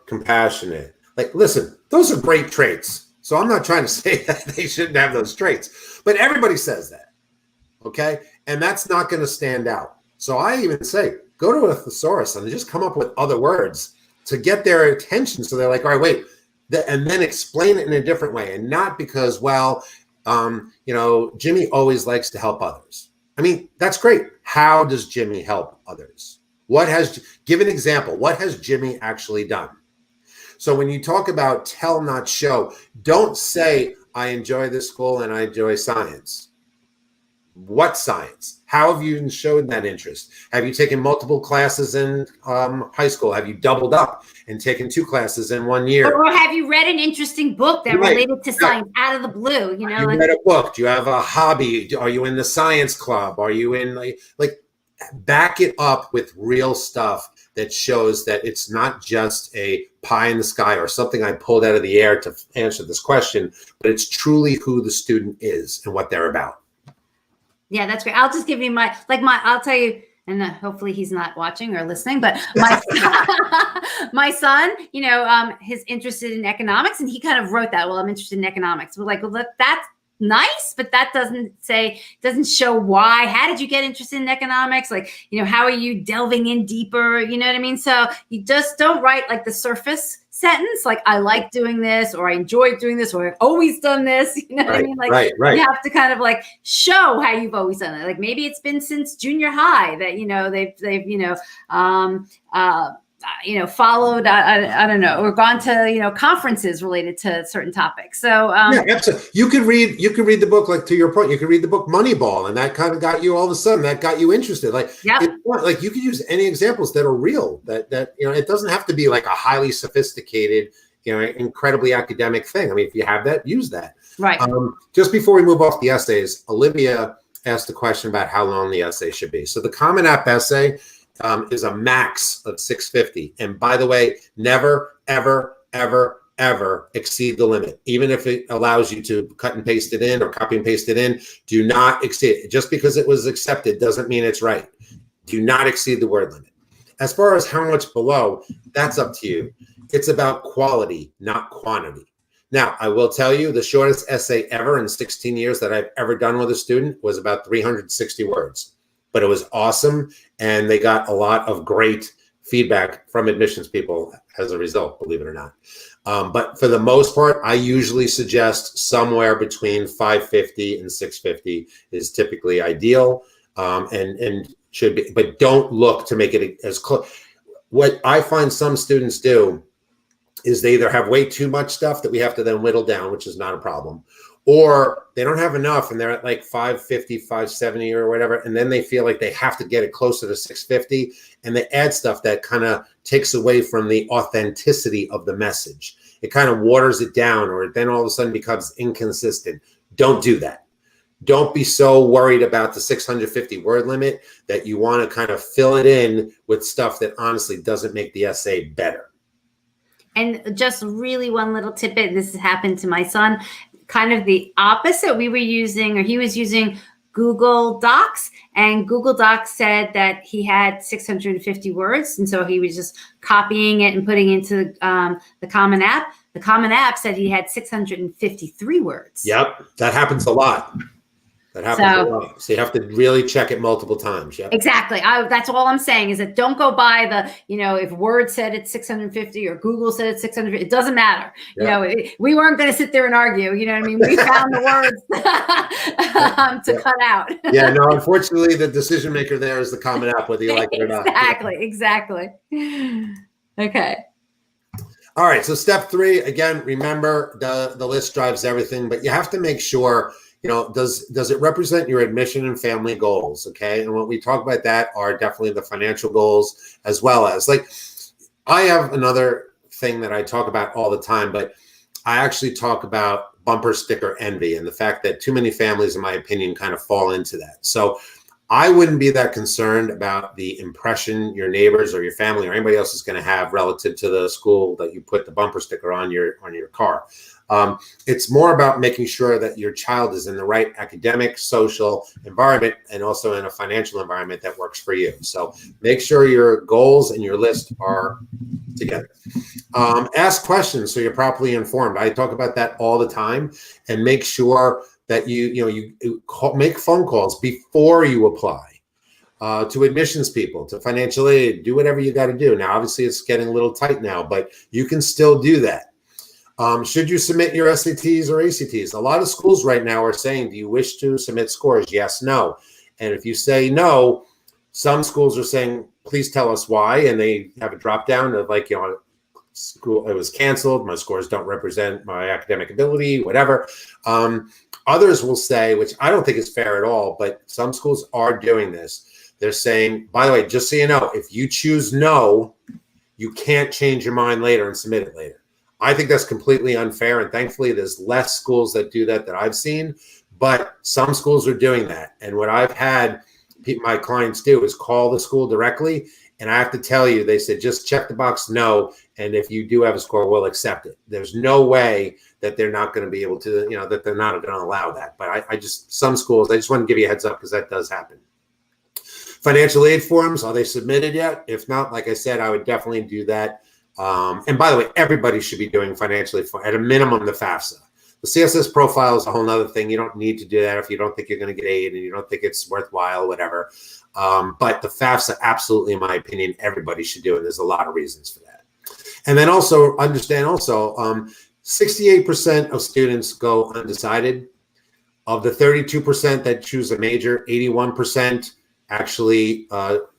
compassionate. Like, listen, those are great traits. So I'm not trying to say that they shouldn't have those traits, but everybody says that, okay? And that's not going to stand out. So I even say, go to a thesaurus and just come up with other words to get their attention. So they're like, all right, wait. And then explain it in a different way, and not because, Jimmy always likes to help others. I mean, that's great. How does Jimmy help others? Give an example. What has Jimmy actually done? So when you talk about tell, not show, don't say, I enjoy this school and I enjoy science. What science? How have you showed that interest? Have you taken multiple classes in high school? Have you doubled up and taken 2 classes in 1 year? Or have you read an interesting book that related to science out of the blue? You read a book. Do you have a hobby? Are you in the science club? Are you in like back it up with real stuff that shows that it's not just a pie in the sky or something I pulled out of the air to answer this question, but it's truly who the student is and what they're about. Yeah, that's great. I'll just give you I'll tell you, and hopefully he's not watching or listening, but my son, is interested in economics, and he kind of wrote that. Well, I'm interested in economics. We're like, well, that's nice, but that doesn't show why. How did you get interested in economics? Like, how are you delving in deeper? You know what I mean? So you just don't write like the surface sentence, like I like doing this, or I enjoy doing this, or I've always done this. You know what I mean? Like, right. You have to kind of like show how you've always done it. Like maybe it's been since junior high that they've followed, I don't know, or gone to, conferences related to certain topics. So yeah, absolutely. You could read the book, like to your point, you could read the book Moneyball, and that kind of got you all of a sudden, that got you interested. Like, like you could use any examples that are real, that it doesn't have to be like a highly sophisticated, incredibly academic thing. I mean, if you have that, use that. Right. Just before we move off the essays, Olivia asked a question about how long the essay should be. So the Common App essay is a max of 650. And by the way, never, ever, ever, ever exceed the limit. Even if it allows you to cut and paste it in or copy and paste it in, do not exceed it. Just because it was accepted doesn't mean it's right. Do not exceed the word limit. As far as how much below, that's up to you. It's about quality, not quantity. Now, I will tell you the shortest essay ever in 16 years that I've ever done with a student was about 360 words. But it was awesome, and they got a lot of great feedback from admissions people as a result, believe it or not. But for the most part, I usually suggest somewhere between 550 and 650 is typically ideal, and should be, but don't look to make it as close. What I find some students do is they either have way too much stuff that we have to then whittle down, which is not a problem, or they don't have enough and they're at like 550, 570 or whatever. And then they feel like they have to get it closer to 650 and they add stuff that kind of takes away from the authenticity of the message. It kind of waters it down, or then all of a sudden becomes inconsistent. Don't do that. Don't be so worried about the 650 word limit that you want to kind of fill it in with stuff that honestly doesn't make the essay better. And just really one little tidbit, this has happened to my son, kind of the opposite. We were using, or he was using Google Docs, and Google Docs said that he had 650 words. And so he was just copying it and putting it into the Common App. The Common App said he had 653 words. Yep, that happens a lot. That happens a lot. So you have to really check it multiple times. Yep. Exactly. That's all I'm saying is that don't go by the, if Word said it's 650 or Google said it's 650, it doesn't matter. Yep. We weren't going to sit there and argue. You know what I mean? We found the words to cut out. Yeah, no, unfortunately, the decision maker there is the Common App, whether you like it or not. Exactly. Okay. All right. So step 3, again, remember the list drives everything, but you have to make sure, does it represent your admission and family goals? Okay. And when we talk about that are definitely the financial goals, as well as, like, I have another thing that I talk about all the time, but I actually talk about bumper sticker envy and the fact that too many families, in my opinion, kind of fall into that. So I wouldn't be that concerned about the impression your neighbors or your family or anybody else is going to have relative to the school that you put the bumper sticker on your car. It's more about making sure that your child is in the right academic, social environment, and also in a financial environment that works for you. So make sure your goals and your list are together. Ask questions so you're properly informed. I talk about that all the time, and make sure that you make phone calls before you apply to admissions people, to financial aid. Do whatever you got to do. Now, obviously, it's getting a little tight now, but you can still do that. Should you submit your SATs or ACTs? A lot of schools right now are saying, do you wish to submit scores? Yes, no. And if you say no, some schools are saying, please tell us why. And they have a drop down of like, school, it was canceled. My scores don't represent my academic ability, whatever. Others will say, which I don't think is fair at all, but some schools are doing this. They're saying, by the way, just so you know, if you choose no, you can't change your mind later and submit it later. I think that's completely unfair. And thankfully, there's less schools that do that I've seen, but some schools are doing that. And what I've had my clients do is call the school directly. And I have to tell you, they said, just check the box no. And if you do have a score, we'll accept it. There's no way that they're not going to be able to, that they're not going to allow that. But some schools, I just want to give you a heads up because that does happen. Financial aid forms, are they submitted yet? If not, like I said, I would definitely do that. And by the way, everybody should be doing financially, at a minimum, the FAFSA. The CSS profile is a whole nother thing. You don't need to do that if you don't think you're going to get aid and you don't think it's worthwhile, whatever. But the FAFSA, absolutely, in my opinion, everybody should do it. There's a lot of reasons for that. And then also understand 68% of students go undecided. Of the 32% that choose a major, 81% actually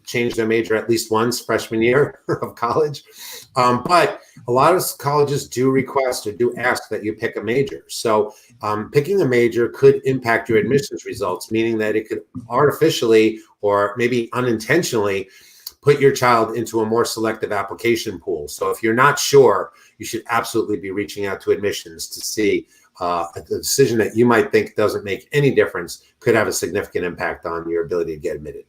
change their major at least once freshman year of college. But a lot of colleges do request or do ask that you pick a major. So picking a major could impact your admissions results, meaning that it could artificially or maybe unintentionally put your child into a more selective application pool. So if you're not sure, you should absolutely be reaching out to admissions to see a decision that you might think doesn't make any difference could have a significant impact on your ability to get admitted.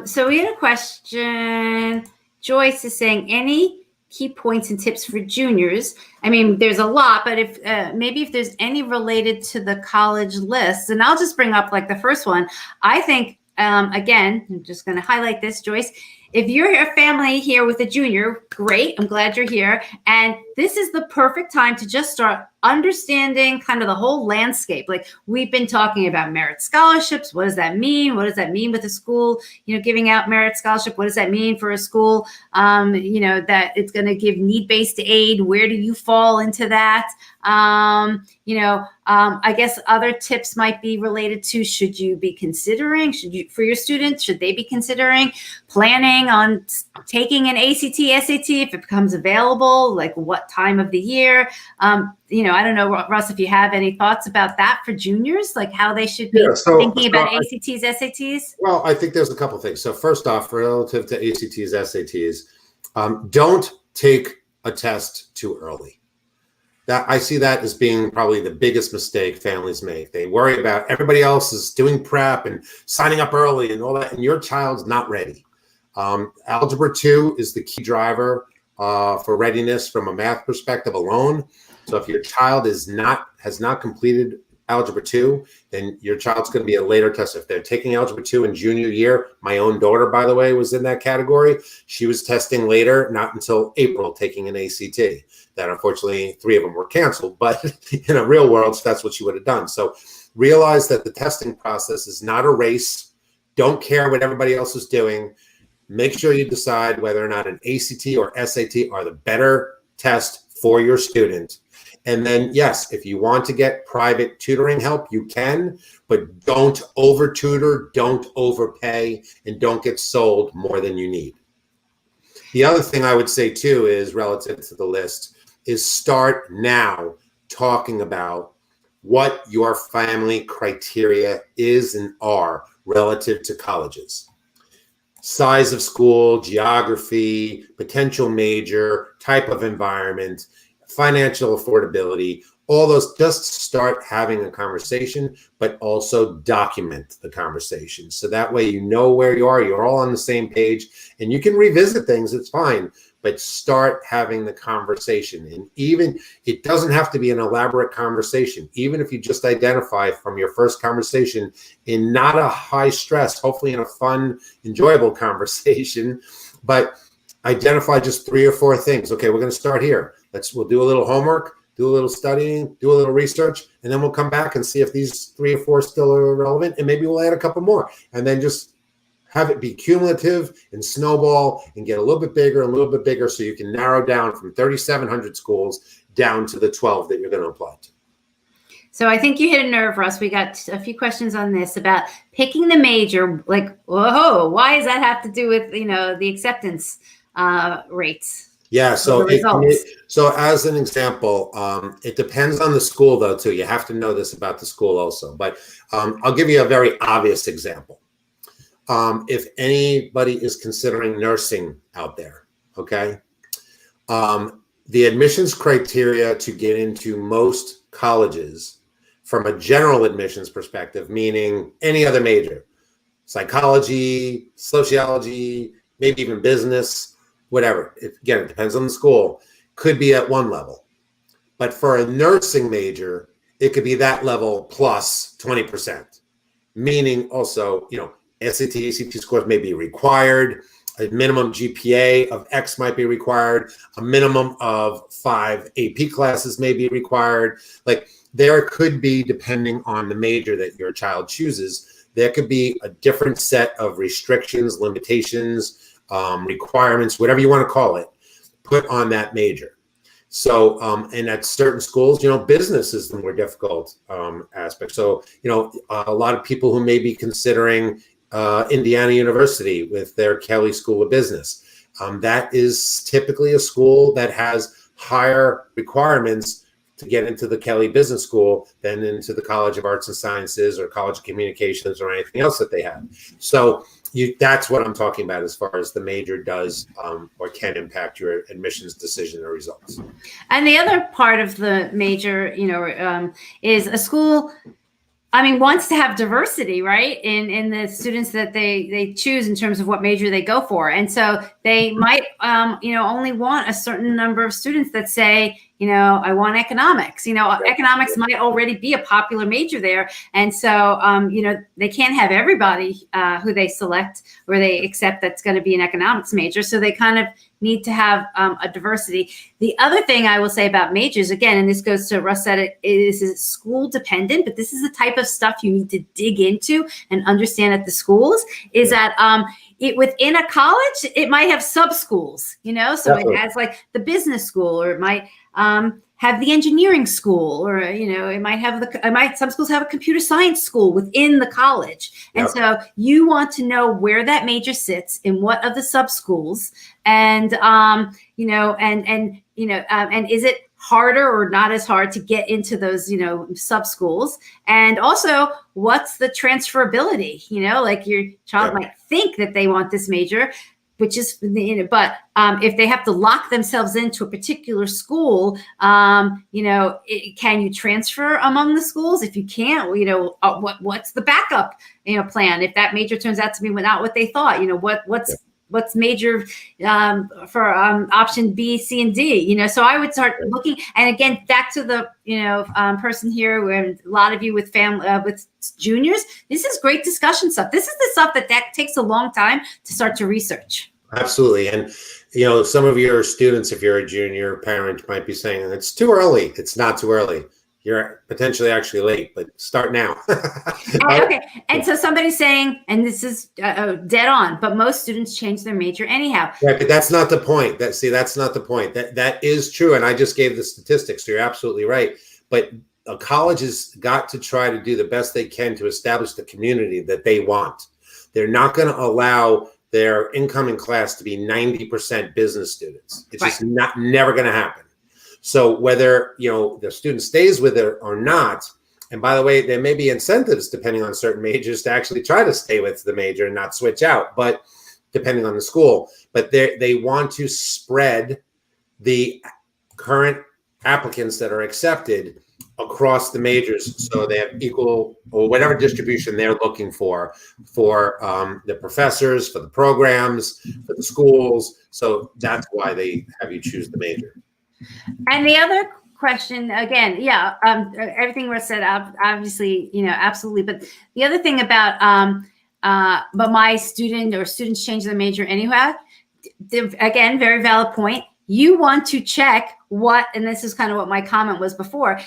So we had a question. Joyce is saying, any key points and tips for juniors? I mean, there's a lot, but if maybe if there's any related to the college list, and I'll just bring up like the first one. I think, again, I'm just going to highlight this, Joyce. If you're a family here with a junior, great. I'm glad you're here. And this is the perfect time to just start understanding kind of the whole landscape. Like we've been talking about merit scholarships. What does that mean? What does that mean with a school, giving out merit scholarship? What does that mean for a school, that it's going to give need-based aid? Where do you fall into that? I guess other tips might be related to, should you be considering, for your students, should they be considering planning on taking an ACT, SAT if it becomes available, like what time of the year? I don't know, Russ, if you have any thoughts about that for juniors, like how they should be thinking about ACTs, SATs? Well, I think there's a couple things. So first off, relative to ACTs, SATs, don't take a test too early. I see that as being probably the biggest mistake families make. They worry about everybody else is doing prep and signing up early and all that, and your child's not ready. Algebra 2 is the key driver for readiness from a math perspective alone. So if your child has not completed Algebra 2, then your child's going to be a later tester. If they're taking Algebra 2 in junior year, my own daughter, by the way, was in that category. She was testing later, not until April, taking an ACT. That unfortunately 3 of them were canceled, but in a real world, that's what she would have done. So realize that the testing process is not a race. Don't care what everybody else is doing. Make sure you decide whether or not an ACT or SAT are the better test for your student. And then, yes, if you want to get private tutoring help, you can, but don't over tutor, don't overpay, and don't get sold more than you need. The other thing I would say too is relative to the list is start now talking about what your family criteria is and are relative to colleges. Size of school, geography, potential major, type of environment, financial affordability, all those. Just start having a conversation, but also document the conversation. So that way you know where you are, you're all on the same page, and you can revisit things, it's fine, but start having the conversation. And even, it doesn't have to be an elaborate conversation. Even if you just identify from your first conversation in not a high stress, hopefully in a fun, enjoyable conversation, but identify just 3 or 4 things. Okay, we're going to start here. We'll do a little homework, do a little studying, do a little research, and then we'll come back and see if these 3 or 4 still are relevant, and maybe we'll add a couple more, and then just have it be cumulative and snowball and get a little bit bigger so you can narrow down from 3,700 schools down to the 12 that you're going to apply to. So I think you hit a nerve, Russ. We got a few questions on this about picking the major. Like, whoa, why does that have to do with, the acceptance rates? Yeah, so as an example, it depends on the school though too. You have to know this about the school also. But I'll give you a very obvious example. If anybody is considering nursing out there, okay, the admissions criteria to get into most colleges from a general admissions perspective, meaning any other major, psychology, sociology, maybe even business, whatever. Again, it depends on the school, could be at one level. But for a nursing major, it could be that level plus 20%, meaning also, SAT, ACT scores may be required. A minimum GPA of X might be required. A minimum of 5 AP classes may be required. Like there could be, depending on the major that your child chooses, there could be a different set of restrictions, limitations, requirements, whatever you want to call it, put on that major. So, and at certain schools, business is the more difficult aspect. So, a lot of people who may be considering Indiana University with their Kelley School of Business, that is typically a school that has higher requirements to get into the Kelley Business School than into the College of Arts and Sciences or College of Communications or anything else that they have. So that's what I'm talking about as far as the major does or can impact your admissions decision or results. And the other part of the major, is a school, wants to have diversity, right? In the students that they choose in terms of what major they go for. And so they might, only want a certain number of students that say, I want economics. Economics might already be a popular major there. And so, they can't have everybody who they select or they accept that's going to be an economics major. So they kind of need to have a diversity. The other thing I will say about majors, again, and this goes to Russ said it is school dependent, but this is the type of stuff you need to dig into and understand at the schools, is that within a college, it might have sub schools, so Definitely. it has like the business school, or it might have the engineering school, or it might have some schools have a computer science school within the college. And so you want to know where that major sits in what of the sub schools, and and is it harder or not as hard to get into those sub schools, and also what's the transferability, like your child might think that they want this major, which is, but if they have to lock themselves into a particular school, can you transfer among the schools? If you can't, what's the backup, plan? If that major turns out to be not what they thought, what's major for option B, C, and D, so I would start looking. And again, back to the, person here, where a lot of you with with juniors, this is great discussion stuff. This is the stuff that takes a long time to start to research. Absolutely. And, some of your students, if you're a junior parent, might be saying it's too early. It's not too early. You're potentially actually late, but start now. Okay. And so somebody's saying, and this is dead on, but most students change their major anyhow. Right, but that's not the point. That's not the point. That is true. And I just gave the statistics, so you're absolutely right. But a college has got to try to do the best they can to establish the community that they want. They're not going to allow their incoming class to be 90% business students. It's just never going to happen. So whether, the student stays with it or not, and by the way, there may be incentives depending on certain majors to actually try to stay with the major and not switch out, but depending on the school. But they want to spread the current applicants that are accepted across the majors, so they have equal, or whatever distribution they're looking for the professors, for the programs, for the schools. So that's why they have you choose the major. And the other question, again, everything Russ said, obviously, absolutely. But the other thing about, but my student or students change their major anyhow, again, very valid point. You want to check what, and this is kind of what my comment was before,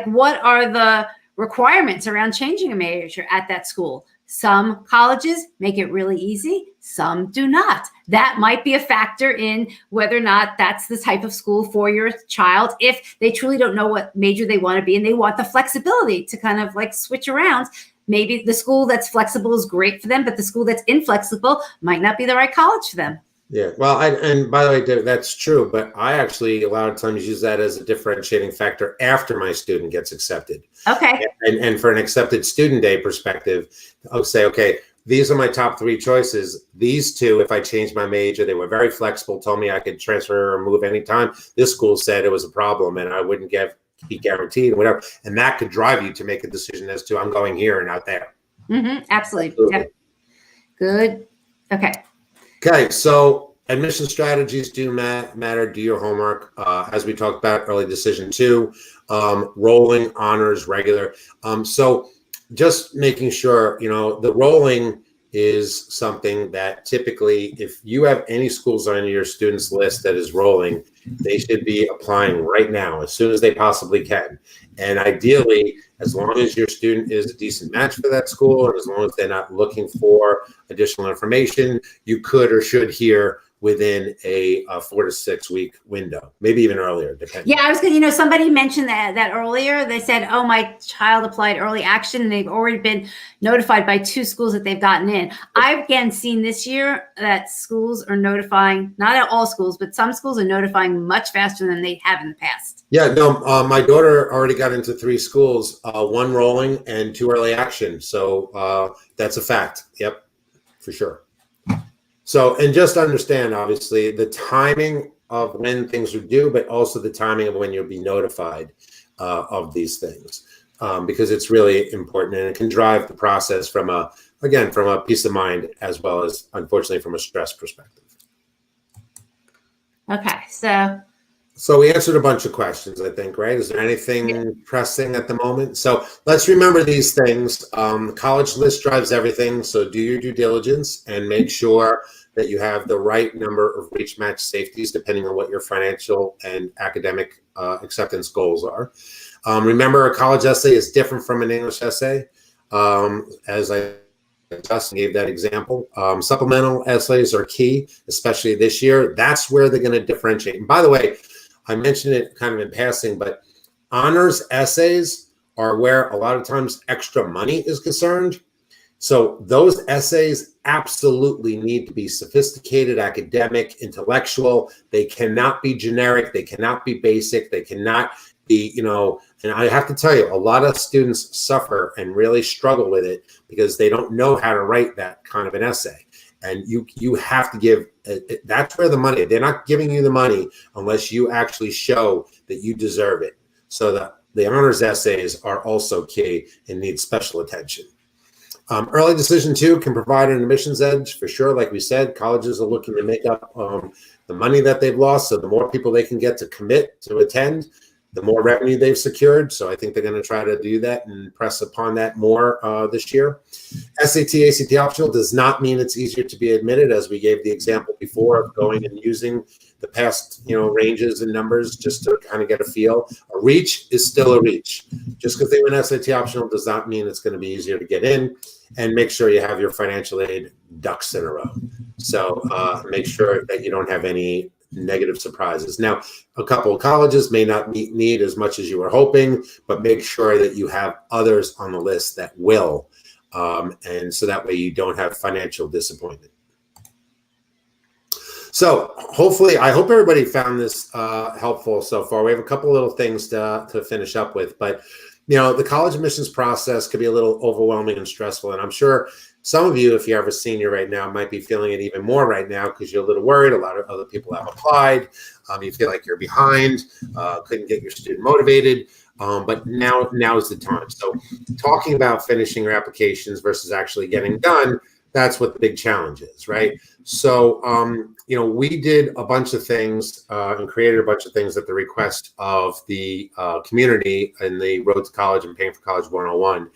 what are the requirements around changing a major at that school? Some colleges make it really easy. Some do not. That might be a factor in whether or not that's the type of school for your child, if they truly don't know what major they want to be and they want the flexibility to kind of switch around. Maybe the school that's flexible is great for them, but the school that's inflexible might not be the right college for them. Yeah, well, and by the way, that's true, but I actually a lot of times use that as a differentiating factor after my student gets accepted. Okay. And for an accepted student day perspective, I'll say, okay, these are my top 3 choices. These 2, if I changed my major, they were very flexible, told me I could transfer or move anytime. This school said it was a problem and I wouldn't be guaranteed or whatever. And that could drive you to make a decision as to I'm going here and not there. Mm-hmm, absolutely. Yep. Good. Okay. Okay, so admission strategies do matter. Do your homework. As we talked about, early decision 2, rolling, honors, regular. So just making sure, the rolling is something that typically, if you have any schools on your students list that is rolling, they should be applying right now as soon as they possibly can. And ideally, as long as your student is a decent match for that school, and as long as they're not looking for additional information, you could or should hear within a 4 to 6 week window, maybe even earlier, depending. Yeah, I was going to, somebody mentioned that earlier. They said, oh, my child applied early action and they've already been notified by 2 schools that they've gotten in. I've again seen this year that schools are notifying, not all schools, but some schools are notifying much faster than they have in the past. Yeah, no, my daughter already got into 3 schools, 1 rolling and 2 early action. So that's a fact. Yep, for sure. So, and just understand, obviously, the timing of when things are due, but also the timing of when you'll be notified of these things, because it's really important and it can drive the process from a peace of mind as well as, unfortunately, from a stress perspective. Okay, so So we answered a bunch of questions, I think, right? Is there anything pressing at the moment? So let's remember these things. The college list drives everything. So do your due diligence and make sure that you have the right number of reach match safeties, depending on what your financial and academic acceptance goals are. Remember, a college essay is different from an English essay. As I just gave that example. Supplemental essays are key, especially this year. That's where they're going to differentiate. And by the way, I mentioned it kind of in passing, but honors essays are where a lot of times extra money is concerned. So those essays absolutely need to be sophisticated, academic, intellectual. They cannot be generic. They cannot be basic. They cannot be, and I have to tell you, a lot of students suffer and really struggle with it because they don't know how to write that kind of an essay. And you have to give, that's where the money, they're not giving you the money unless you actually show that you deserve it. So the honors essays are also key and need special attention. Early decision too can provide an admissions edge for sure. Like we said, colleges are looking to make up the money that they've lost. So the more people they can get to commit to attend, the more revenue they've secured. So I think they're going to try to do that and press upon that more this year. SAT, ACT optional does not mean it's easier to be admitted, as we gave the example before of going and using the past, ranges and numbers just to kind of get a feel. A reach is still a reach. Just because they went SAT optional does not mean it's going to be easier to get in. And make sure you have your financial aid ducks in a row. So make sure that you don't have any negative surprises. Now, a couple of colleges may not need as much as you were hoping, but make sure that you have others on the list that will. And so that way you don't have financial disappointment. So hopefully, I hope everybody found this helpful so far. We have a couple little things to finish up with, but the college admissions process could be a little overwhelming and stressful. And I'm sure some of you, if you're ever senior right now, might be feeling it even more right now because you're a little worried. A lot of other people have applied. You feel like you're behind, couldn't get your student motivated. But now is the time. So talking about finishing your applications versus actually getting done, that's what the big challenge is, right? So, we did a bunch of things and created a bunch of things at the request of the community in the Road to College and Paying for College 101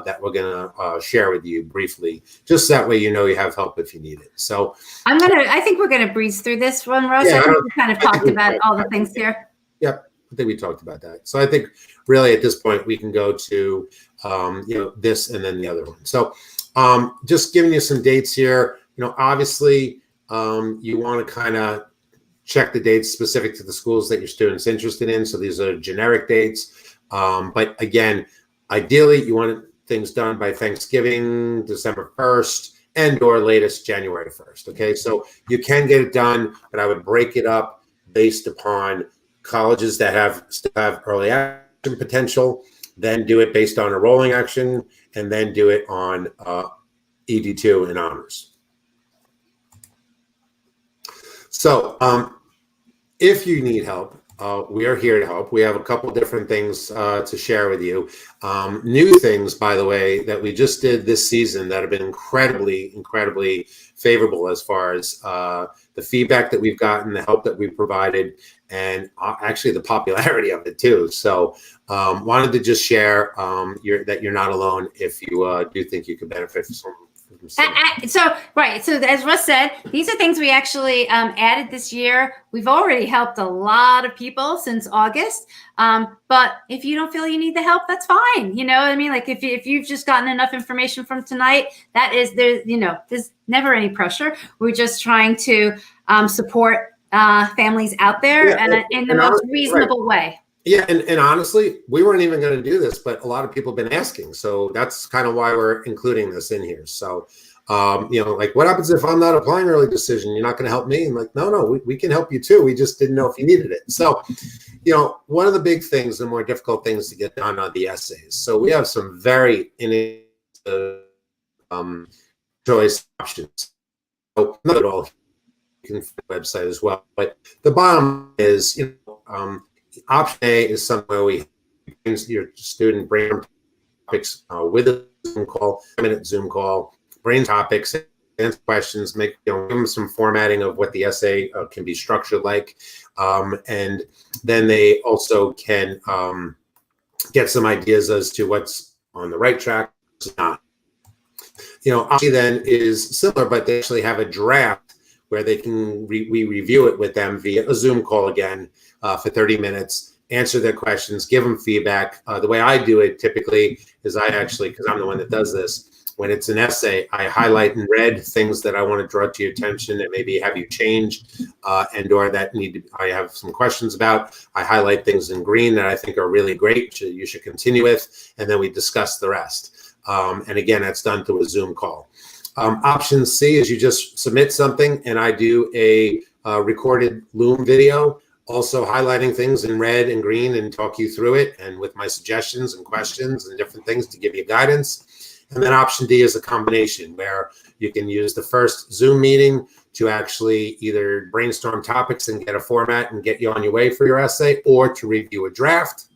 that we're going to share with you briefly, just that way you have help if you need it. So I think we're going to breeze through this one, Rose. Yeah, I think we kind of talked about all the things here. Yep. I think we talked about that. So I think really at this point we can go to, this and then the other one. So just giving you some dates here, obviously you want to kind of check the dates specific to the schools that your student's interested in. So these are generic dates. But again, ideally you want things done by Thanksgiving, December 1st, and or latest January 1st. Okay. So you can get it done, but I would break it up based upon colleges that still have early action potential, then do it based on a rolling action, and then do it on ED2 and honors. So if you need help, we are here to help. We have a couple different things to share with you. New things, by the way, that we just did this season that have been incredibly, incredibly favorable as far as the feedback that we've gotten, the help that we've provided, and actually the popularity of it too. So wanted to just share that you're not alone if you do think you could benefit from some. So as Russ said, these are things we actually added this year. We've already helped a lot of people since August. But if you don't feel you need the help, that's fine. You know what I mean? Like if you've just gotten enough information from tonight, there's never any pressure. We're just trying to support families out there in the most reasonable way. Yeah, and honestly, we weren't even going to do this, but a lot of people have been asking. So that's kind of why we're including this in here. So, like what happens if I'm not applying early decision? You're not going to help me? And like, no, we can help you too. We just didn't know if you needed it. So, one of the big things, the more difficult things to get done are the essays. So we have some very choice options. So not at all. You can find the website as well. But the bottom is, option A is somewhere we your student brain topics with a Zoom call, 5-minute Zoom call, brain topics, answer questions, give them some formatting of what the essay can be structured like. And then they also can get some ideas as to what's on the right track, what's not. Option then is similar, but they actually have a draft where they can we review it with them via a Zoom call again for 30 minutes, answer their questions, give them feedback. The way I do it typically is because I'm the one that does this, when it's an essay, I highlight in red things that I want to draw to your attention that maybe have you change or that I have some questions about. I highlight things in green that I think are really great, you should continue with, and then we discuss the rest. And again, that's done through a Zoom call. Option C is you just submit something and I do a recorded Loom video, also highlighting things in red and green and talk you through it and with my suggestions and questions and different things to give you guidance. And then option D is a combination where you can use the first Zoom meeting to actually either brainstorm topics and get a format and get you on your way for your essay, or to review a draft.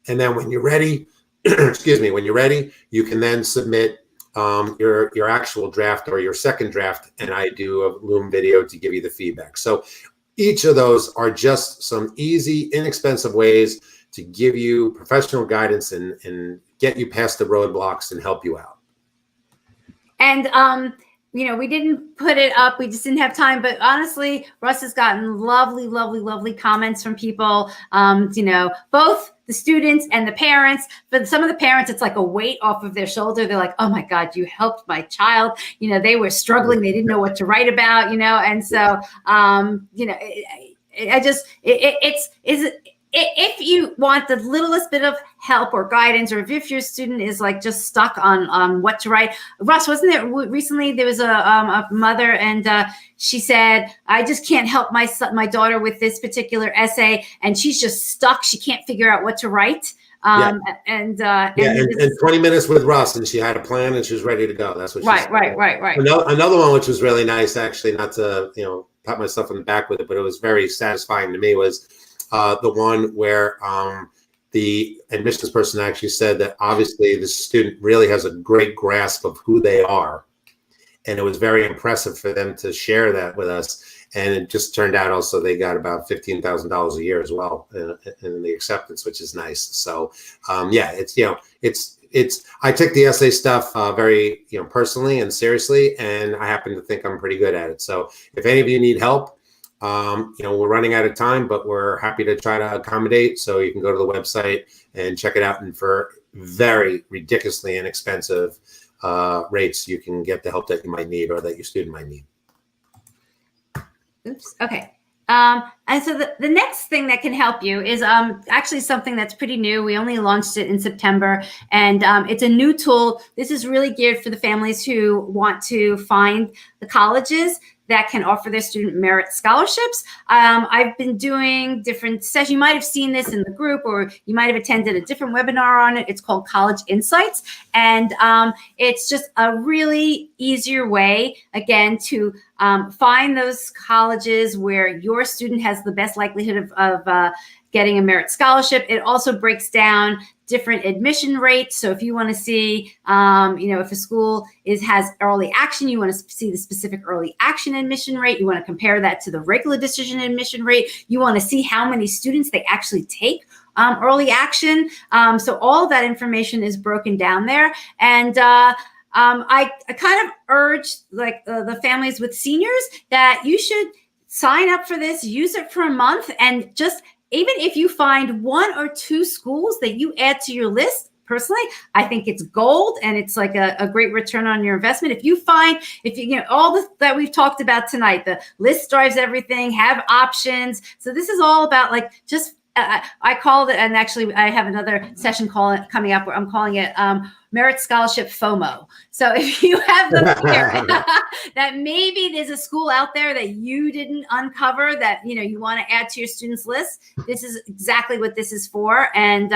And then when you're ready, when you're ready, you can then submit your actual draft or your second draft, and I do a Loom video to give you the feedback. So each of those are just some easy, inexpensive ways to give you professional guidance and get you past the roadblocks and help you out. And we didn't put it up. We just didn't have time. But honestly, Russ has gotten lovely, lovely, lovely comments from people, both the students and the parents. For some of the parents, it's like a weight off of their shoulder. They're like, oh, my God, you helped my child. They were struggling. They didn't know what to write about, And so, if you want the littlest bit of help or guidance, or if your student is like just stuck on what to write, Russ, wasn't there recently there was a mother and she said, I just can't help my daughter with this particular essay, and she's just stuck. She can't figure out what to write. And 20 minutes with Russ, and she had a plan and she was ready to go. That's what she said. Right. Another one which was really nice, actually, not to pat myself on the back with it, but it was very satisfying to me, was the one where the admissions person actually said that obviously the student really has a great grasp of who they are. And it was very impressive for them to share that with us. And it just turned out also they got about $15,000 a year as well in the acceptance, which is nice. So it's I take the essay stuff very personally and seriously, and I happen to think I'm pretty good at it. So if any of you need help, we're running out of time, but we're happy to try to accommodate. So you can go to the website and check it out. And for very ridiculously inexpensive rates, you can get the help that you might need or that your student might need. Oops. Okay. And so the next thing that can help you is actually something that's pretty new. We only launched it in September, and it's a new tool. This is really geared for the families who want to find the colleges that can offer their student merit scholarships. I've been doing different sessions. You might have seen this in the group, or you might have attended a different webinar on it. It's called College Insights. And it's just a really easier way, again, to find those colleges where your student has the best likelihood of getting a merit scholarship. It also breaks down different admission rates. So if you want to see, if a school has early action, you want to see the specific early action admission rate. You want to compare that to the regular decision admission rate. You want to see how many students they actually take early action. So all that information is broken down there. And I kind of urge the families with seniors that you should sign up for this, use it for a month, and just even if you find one or two schools that you add to your list, personally, I think it's gold, and it's like a great return on your investment. If you all that we've talked about tonight, the list drives everything, have options. So this is all about I call it, and actually I have another session coming up where I'm calling it Merit Scholarship FOMO. So if you have the fear that maybe there's a school out there that you didn't uncover that you want to add to your students list, this is exactly what this is for. And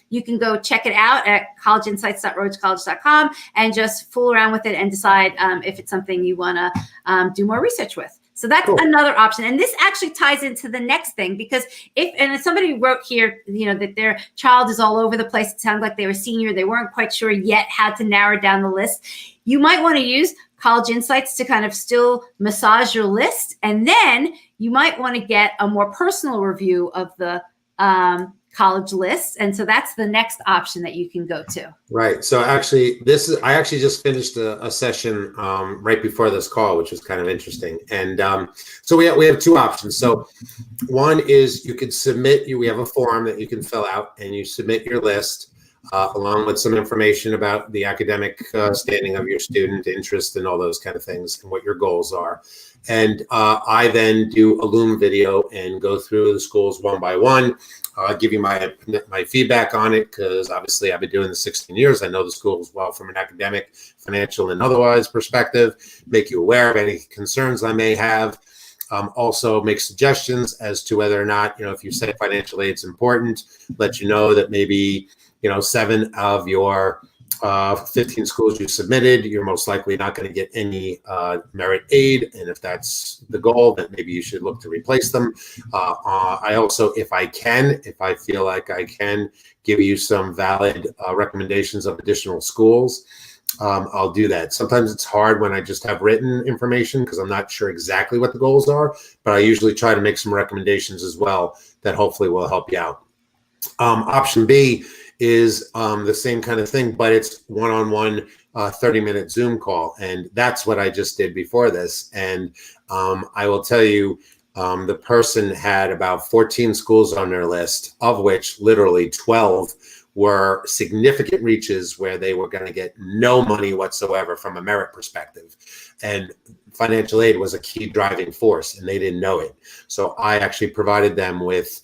you can go check it out at collegeinsights.rhodecollege.com and just fool around with it and decide if it's something you want to do more research with. So that's cool. Another option. And this actually ties into the next thing, because if somebody wrote here, that their child is all over the place. It sounded like they were senior. They weren't quite sure yet how to narrow down the list. You might want to use College Insights to kind of still massage your list. And then you might want to get a more personal review of the college lists. And so that's the next option that you can go to. Right. So actually, I actually just finished a session right before this call, which was kind of interesting. And so we have two options. So one is you could we have a form that you can fill out, and you submit your list along with some information about the academic standing of your student, interest, and all those kind of things, and what your goals are. And I then do a Loom video and go through the schools one by one. Give you my feedback on it, because obviously I've been doing this 16 years. I know the schools well from an academic, financial, and otherwise perspective. Make you aware of any concerns I may have. Also make suggestions as to whether or not, if you say financial aid is important, let you know that maybe, 7 of your 15 schools you submitted, you're most likely not going to get any merit aid. And if that's the goal, then maybe you should look to replace them. I also, if I feel like I can give you some valid recommendations of additional schools, I'll do that. Sometimes it's hard when I just have written information because I'm not sure exactly what the goals are, but I usually try to make some recommendations as well that hopefully will help you out. Option B is the same kind of thing, but it's one-on-one 30-minute Zoom call. And that's what I just did before this. And I will tell you, the person had about 14 schools on their list, of which literally 12 were significant reaches where they were going to get no money whatsoever from a merit perspective. And financial aid was a key driving force, and they didn't know it. So I actually provided them with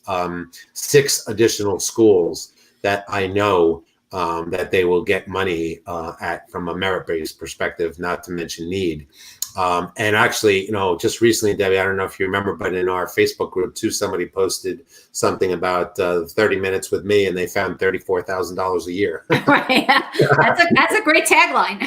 6 additional schools that I know that they will get money at from a merit-based perspective, not to mention need. And actually, just recently, Debbie, I don't know if you remember, but in our Facebook group too, somebody posted something about 30 minutes with me, and they found $34,000 a year. Right. That's a great tagline.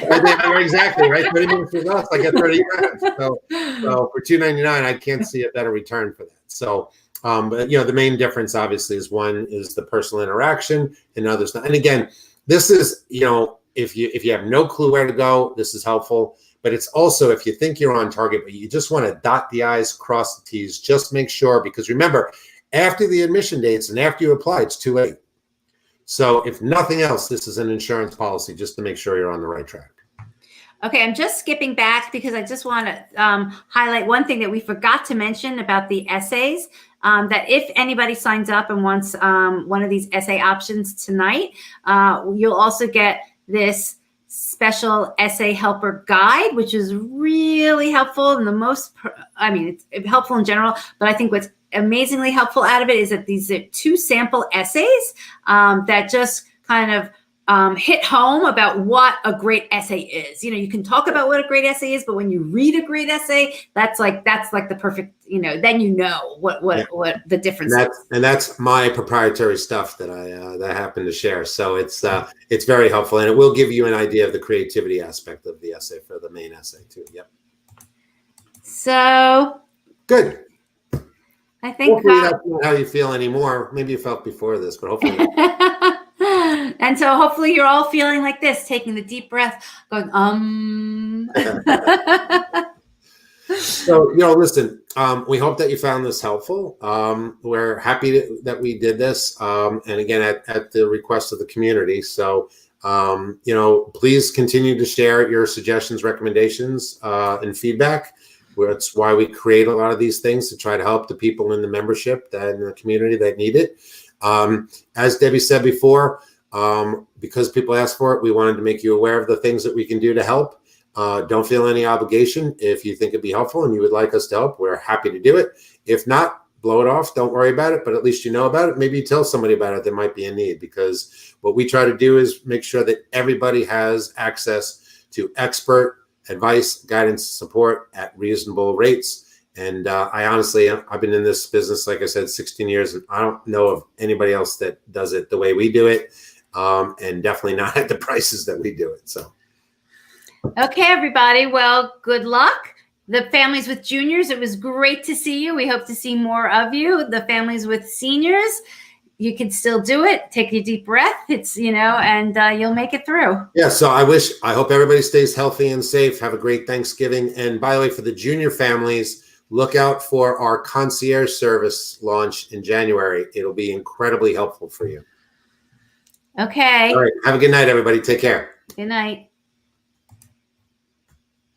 Exactly, right? 30 minutes with us, I get 30 grand. So for $2.99, I can't see a better return for that. So, but the main difference obviously is one is the personal interaction, and others not. And again, this is, if you have no clue where to go, this is helpful. But it's also, if you think you're on target, but you just want to dot the I's, cross the T's, just make sure, because remember, after the admission dates and after you apply, it's too late. So if nothing else, this is an insurance policy just to make sure you're on the right track. Okay, I'm just skipping back because I just want to highlight one thing that we forgot to mention about the essays, that if anybody signs up and wants one of these essay options tonight, you'll also get this special essay helper guide, which is really helpful. And it's helpful in general, but I think what's amazingly helpful out of it is that these are 2 sample essays that just kind of hit home about what a great essay is. You can talk about what a great essay is, but when you read a great essay, that's like the perfect, then what the difference is. And that's my proprietary stuff that I happen to share. So it's very helpful, and it will give you an idea of the creativity aspect of the essay for the main essay too. Yep. So good. I think hopefully that's not how you feel anymore. Maybe you felt before this, but hopefully And so hopefully you're all feeling like this, taking the deep breath, going, So, listen, we hope that you found this helpful. We're happy that we did this. And again, at the request of the community. So, please continue to share your suggestions, recommendations, and feedback. That's why we create a lot of these things, to try to help the people in the membership and the community that need it. As Debbie said before, because people asked for it, we wanted to make you aware of the things that we can do to help. Don't feel any obligation. If you think it'd be helpful and you would like us to help, we're happy to do it. If not, blow it off. Don't worry about it, but at least you know about it. Maybe you tell somebody about it that might be in need, because what we try to do is make sure that everybody has access to expert advice, guidance, support at reasonable rates. And I honestly, I've been in this business, like I said, 16 years, and I don't know of anybody else that does it the way we do it, and definitely not at the prices that we do it. So. Okay, everybody. Well, good luck. The families with juniors, it was great to see you. We hope to see more of you. The families with seniors, you can still do it. Take a deep breath. It's, and you'll make it through. Yeah. So I hope everybody stays healthy and safe. Have a great Thanksgiving. And by the way, for the junior families, look out for our concierge service launch in January. It'll be incredibly helpful for you. Okay. All right. Have a good night, everybody. Take care. Good night.